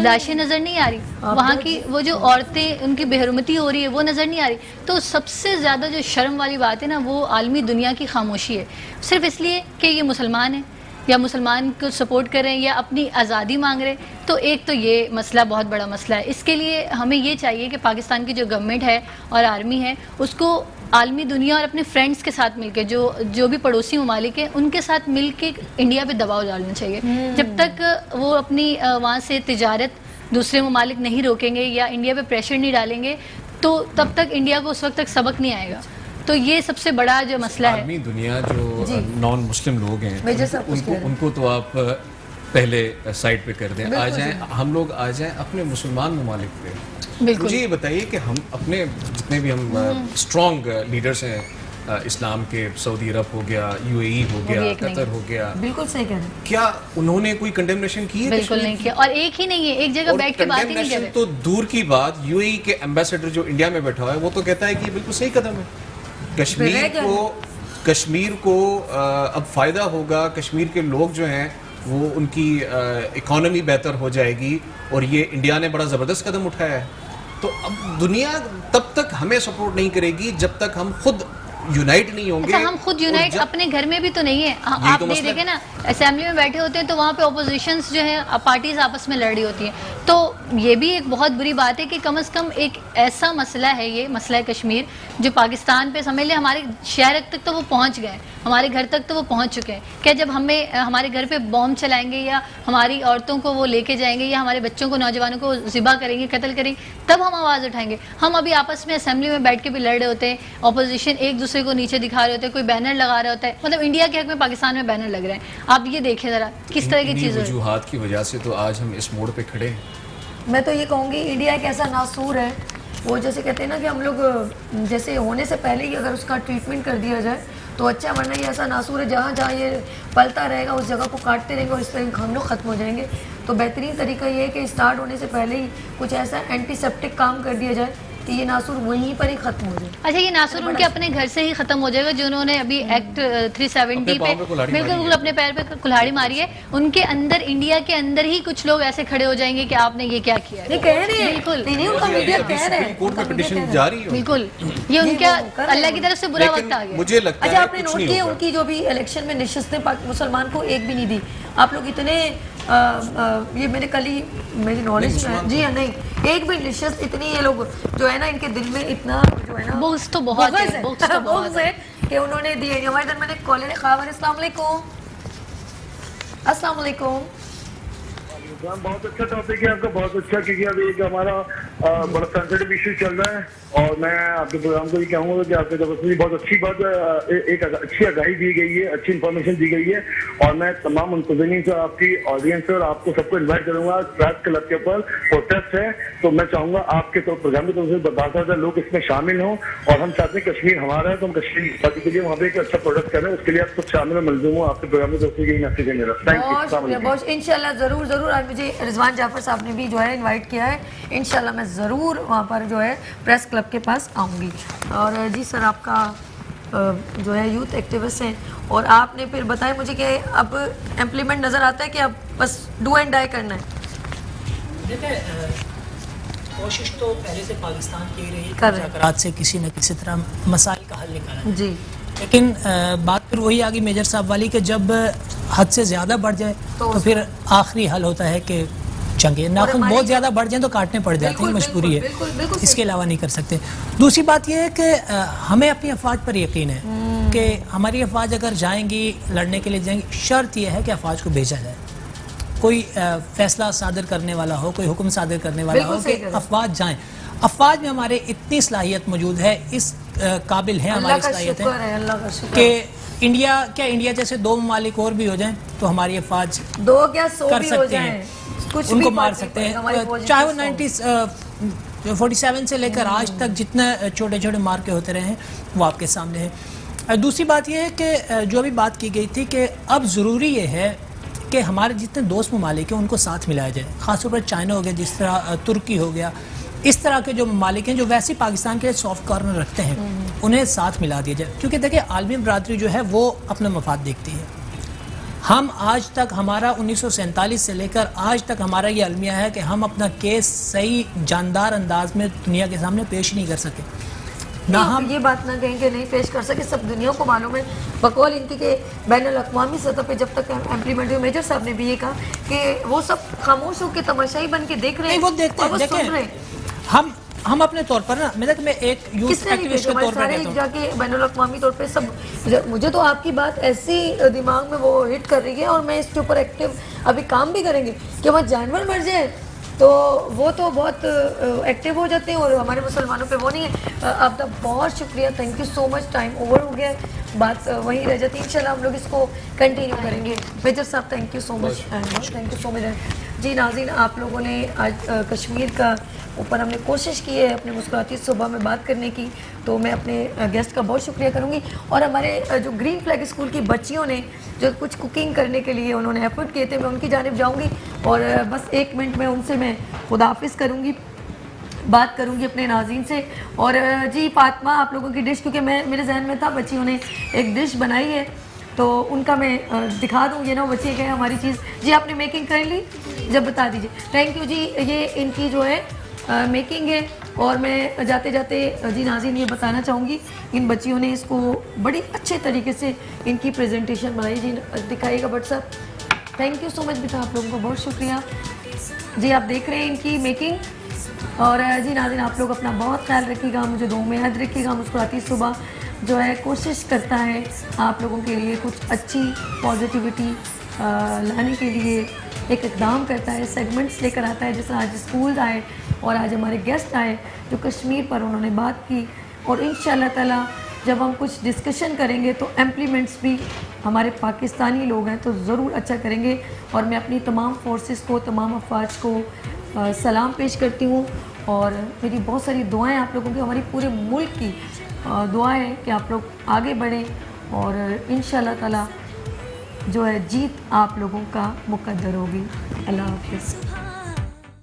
लाशें नज़र नहीं आ रही, वहाँ की वो जो औरतें उनकी बेहरमती हो रही है वो नज़र नहीं आ रही। तो सबसे ज़्यादा जो शर्म वाली बात है ना, वो आलमी दुनिया की खामोशी है, सिर्फ इसलिए कि ये मुसलमान हैं या मुसलमान को सपोर्ट कर रहे हैं या अपनी आज़ादी मांग रहे हैं। तो एक तो ये मसला बहुत बड़ा मसला है। इसके लिए हमें ये चाहिए कि पाकिस्तान की जो गवर्नमेंट है और आर्मी है उसको आलमी दुनिया और अपने फ्रेंड्स के साथ मिलकर, जो भी पड़ोसी ममालिक हैं उनके साथ मिलके इंडिया पे दबाव डालना चाहिए। जब तक वो अपनी वहाँ से तिजारत दूसरे ममालिक नहीं रोकेंगे या इंडिया पे प्रेशर नहीं डालेंगे, तो तब तक इंडिया को उस वक्त तक सबक नहीं आएगा। तो ये सबसे बड़ा जो मसला है। आलमी दुनिया जो नॉन मुस्लिम लोग हैं उनको तो आप पहले साइड पे कर दें, आ जाएं, हम लोग आ जाएं अपने मुसलमान ममालिक पे। मुझे ये बताइए कि हम अपने जितने भी हम स्ट्रॉन्ग लीडर्स हैं इस्लाम के, सऊदी अरब हो गया, UAE हो गया, कतर हो गया, बिल्कुल सही कह रहे हैं, क्या उन्होंने कोई कंडेमनेशन की है? बिल्कुल नहीं किया। और एक ही नहीं है, एक जगह बैठ के बात ही नहीं कर रहे। तो दूर की बात, UAE के एम्बेसडर जो इंडिया में बैठा हुआ है वो तो कहता है कि बिल्कुल सही कदम है, कश्मीर को अब फ़ायदा होगा, कश्मीर के लोग जो हैं वो उनकी इकोनॉमी बेहतर हो जाएगी और ये इंडिया ने बड़ा ज़बरदस्त कदम उठाया है। तो अब दुनिया तब तक हमें सपोर्ट नहीं करेगी जब तक हम खुद यूनाइट नहीं होंगे। अच्छा, हम खुद यूनाइट अपने घर में भी तो नहीं है। आप तो देखें ना, असेंबली में बैठे होते हैं तो वहाँ पे ऑपोजिशंस जो है पार्टीज आपस में लड़ रही होती हैं। तो ये भी एक बहुत बुरी बात है कि कम से कम एक ऐसा मसला है, ये मसला है कश्मीर, जो पाकिस्तान पे समझ लें हमारे शहर तक तो वो पहुंच गए, हमारे घर तक तो वो पहुंच चुके हैं। क्या जब हमें हमारे घर पे बॉम्ब चलाएंगे या हमारी औरतों को वो लेके जाएंगे या हमारे बच्चों को, नौजवानों को ज़िबा करेंगे, कत्ल करेंगे, तब हम आवाज़ उठाएंगे? हम अभी आपस में असेंबली में बैठ के भी लड़ रहे होते हैं, अपोजिशन एक दूसरे को नीचे दिखा रहे होते हैं, कोई बैनर लगा रहा होता है, मतलब इंडिया के हक में पाकिस्तान में बैनर लग रहे हैं। आप ये देखें ज़रा किस तरह की चीज़ है। वजूहात की वजह से तो आज हम इस मोड़ पे खड़े हैं। मैं तो ये कहूँगी इंडिया एक ऐसा नासूर है, वो जैसे कहते हैं ना कि हम लोग जैसे होने से पहले ही अगर उसका ट्रीटमेंट कर दिया जाए तो अच्छा, वरना ये ऐसा नासूर है जहाँ जहाँ ये पलता रहेगा उस जगह को काटते रहेंगे और इस तरह हम लोग ख़त्म हो जाएंगे। तो बेहतरीन तरीका ये है कि स्टार्ट होने से पहले ही कुछ ऐसा एंटीसेप्टिक काम कर दिया जाए कि ये नासूर वहीं पर ही खत्म हो जाए। अच्छा, ये नासूर उनके अपने घर से ही खत्म हो जाएगा, जिन्होंने अभी एक्ट 370 पे बिल्कुल अपने पैर पे कुल्हाड़ी मारी है, उनके अंदर इंडिया के अंदर ही कुछ लोग ऐसे खड़े हो जाएंगे कि आपने ये क्या किया। नहीं कह रहे हैं, बिल्कुल नहीं उनका मीडिया कह रहे हैं, कोर्ट में पिटीशन जारी है। बिल्कुल, ये उनका अल्लाह की तरफ से बुरा वक्त आ गया। मुझे लगता अच्छा, है आपने नोट किया उनकी जो भी इलेक्शन में नशिस्तें मुसलमान को एक भी नहीं दी। आप लोग इतने ये मेरे कल ही मेरी नॉलेज में, जी हाँ, नहीं एक भी नशिस्त, इतनी ये लोग जो है ना इनके दिल में इतना जो है ना बुग़्ज़ तो बहुत है, बुग़्ज़ है कि उन्होंने दिए। हमारे दर मैंने कॉलर ख़बर, अस्सलाम वालेकुम। अस्सलाम वालेकुम। बहुत अच्छा टॉपिक है आपका, बहुत अच्छा, क्योंकि अभी एक हमारा बड़ा सेंसिटिव इशू चल रहा है और मैं आपके प्रोग्राम को ये कहूँगा कि आपके तरफ से बहुत अच्छी बात, एक अच्छी आगाही दी गई है, अच्छी इन्फॉर्मेशन दी गई है और मैं तमाम मुंतज़रीन से, आपकी ऑडियंस और आपको सबको इन्वाइट करूँगा। प्रेस क्लब के ऊपर प्रोटेस्ट है तो मैं चाहूँगा आपके तो प्रोग्राम की तरफ से 10,000 लोग इसमें शामिल हों और हम चाहते हैं कश्मीर हमारा है तो हम कश्मीर की शादी के लिए वहाँ पे एक अच्छा प्रोडक्ट करें, उसके लिए आप सब शामिल मलजूम हो। आपके प्रोग्राम की तरफ से यही मैसेज है मेरा। Thank you. इंशाल्लाह ज़रूर ज़रूर आज मुझे रिजवान जाफर साहब ने भी जो है इनवाइट किया है, इंशाल्लाह मैं ज़रूर वहाँ पर जो है प्रेस क्लब के पास आऊँगी। और जी सर, आपका जो है यूथ एक्टिविस्ट हैं और आपने फिर बताया मुझे कि अब इम्प्लीमेंट नज़र आता है कि अब बस डू एंड डाई करना है। देखिए, कोशिश तो पहले से पाकिस्तान की रही मुज़ाकरात से किसी न किसी तरह मसाइल का हल निकाला जी, लेकिन बात फिर वही आ गई मेजर साहब वाली कि जब हद से ज़्यादा बढ़ जाए तो फिर आखिरी हल होता है कि चंगे नाखून बहुत ज़्यादा बढ़ जाए तो काटने पड़ जाते हैं, मजबूरी है, इसके अलावा नहीं कर सकते। दूसरी बात यह है कि हमें अपनी अफवाज पर यकीन है कि हमारी अफवाज अगर जाएंगी, लड़ने के लिए जाएंगी, शर्त यह है कि अफवाज को भेजा जाए, कोई फैसला सादर करने वाला हो, कोई हुक्म सादर करने वाला हो कि अफवाज जाएं। अफवाज में हमारे इतनी सलाहियत मौजूद है, इस काबिल है हमारी सलाहियत है कि इंडिया जैसे 2 ममालिक और भी हो जाएं तो हमारी अफवाज 2 क्या 100 कर भी हो सकते जाएं, हैं, कुछ उनको भी मार सकते हैं, चाहे वो 47 से लेकर आज तक जितने छोटे छोटे मार्के होते रहे हैं वो आपके सामने है। दूसरी बात यह है कि जो अभी बात की गई थी कि अब ज़रूरी ये है कि हमारे जितने दोस्त ममालिक हैं उनको साथ मिलाया जाए, ख़ासतौर पर चाइना हो गया, जिस तरह तुर्की हो गया, इस तरह के जो ममालिक हैं जो वैसे ही पाकिस्तान के सॉफ्ट कॉर्नर रखते हैं उन्हें साथ मिला दिया जाए, क्योंकि देखिए आलमी बरादरी जो है वो अपना मफाद देखती है। हम आज तक, हमारा 1947 से लेकर आज तक हमारा ये अलमिया है कि हम अपना केस सही जानदार अंदाज में दुनिया के सामने पेश नहीं कर सके, ना हम ये बात ना कहें कि नहीं पेश कर सके, सब दुनिया को मालूम है बकौल इनकी के बैनुल-अक़वामी सतह पे जब तक इम्प्लीमेंट हुई। मेजर साहब ने भी ये कहा कि वो सब खामोश होकर तमाशाई बन के देख रहे हैं, वो देखते हैं, सुन रहे हैं। हम अपने तौर पर ना, मैं एक यूथ एक्टिविस्ट के तौर पर कहता हूं, जाके बैनुल-अक़वामी तौर पे सब, मुझे तो आपकी बात ऐसी दिमाग में वो हिट कर रही है और मैं इसके ऊपर एक्टिव अभी काम भी करेंगे कि वहाँ जानवर मर जाए तो वो तो बहुत एक्टिव हो जाते हैं और हमारे मुसलमानों पे वो नहीं है। आपका बहुत शुक्रिया, thank you so much. Time over हो गया, बात वहीं रह जाती है, इंशाल्लाह हम लोग इसको कंटिन्यू करेंगे। मेजर साहब thank you so much, thank you so much. जी नाज़रीन, आप लोगों ने आज कश्मीर का ऊपर हमने कोशिश की है अपने मुस्कुराती सुबह में बात करने की, तो मैं अपने गेस्ट का बहुत शुक्रिया करूंगी। और हमारे जो ग्रीन फ्लैग स्कूल की बच्चियों ने जो कुछ कुकिंग करने के लिए उन्होंने एफर्ट किए थे, मैं उनकी जानिब जाऊंगी और बस 1 मिनट में उनसे मैं खुदाफिज करूंगी, बात करूंगी अपने नाज़रीन से। और जी फातिमा, आप लोगों की डिश, क्योंकि मेरे जहन में था बच्चियों ने एक डिश बनाई है तो उनका मैं दिखा दूँ, ये ना बच्चे गए हमारी चीज़। जी आपने मेकिंग कर ली, जब बता दीजिए। थैंक यू जी, ये इनकी जो है मेकिंग है। और मैं जाते जाते जी नाज़रीन ये बताना चाहूँगी, इन बच्चियों ने इसको बड़ी अच्छे तरीके से इनकी प्रेजेंटेशन बनाई। जी दिखाइएगा बट साहब, थैंक यू सो मच बेटा, आप लोगों को बहुत शुक्रिया। जी आप देख रहे हैं इनकी मेकिंग, और जी नाज़रीन, आप लोग अपना बहुत ख्याल रखिएगा, मुझे दुआ में याद रखिएगा। मुस्कुराती सुबह जो है कोशिश करता है आप लोगों के लिए कुछ अच्छी पॉजिटिविटी लाने के लिए एक इक़दाम करता है, सेगमेंट्स लेकर आता है। जिस तरह आज स्कूल आए और आज हमारे गेस्ट आए जो कश्मीर पर उन्होंने बात की, और इंशाअल्लाह ताला जब हम कुछ डिस्कशन करेंगे तो इम्प्लीमेंट्स भी हमारे पाकिस्तानी लोग हैं तो ज़रूर अच्छा करेंगे। और मैं अपनी तमाम फोर्सेस को, तमाम अफवाज को सलाम पेश करती हूँ और मेरी बहुत सारी दुआएं आप लोगों की, हमारी पूरे मुल्क की दुआएं हैं कि आप लोग आगे बढ़ें और इंशाअल्लाह ताला जो है जीत आप लोगों का मुकद्दर होगी। अल्लाह हाफ़िज़।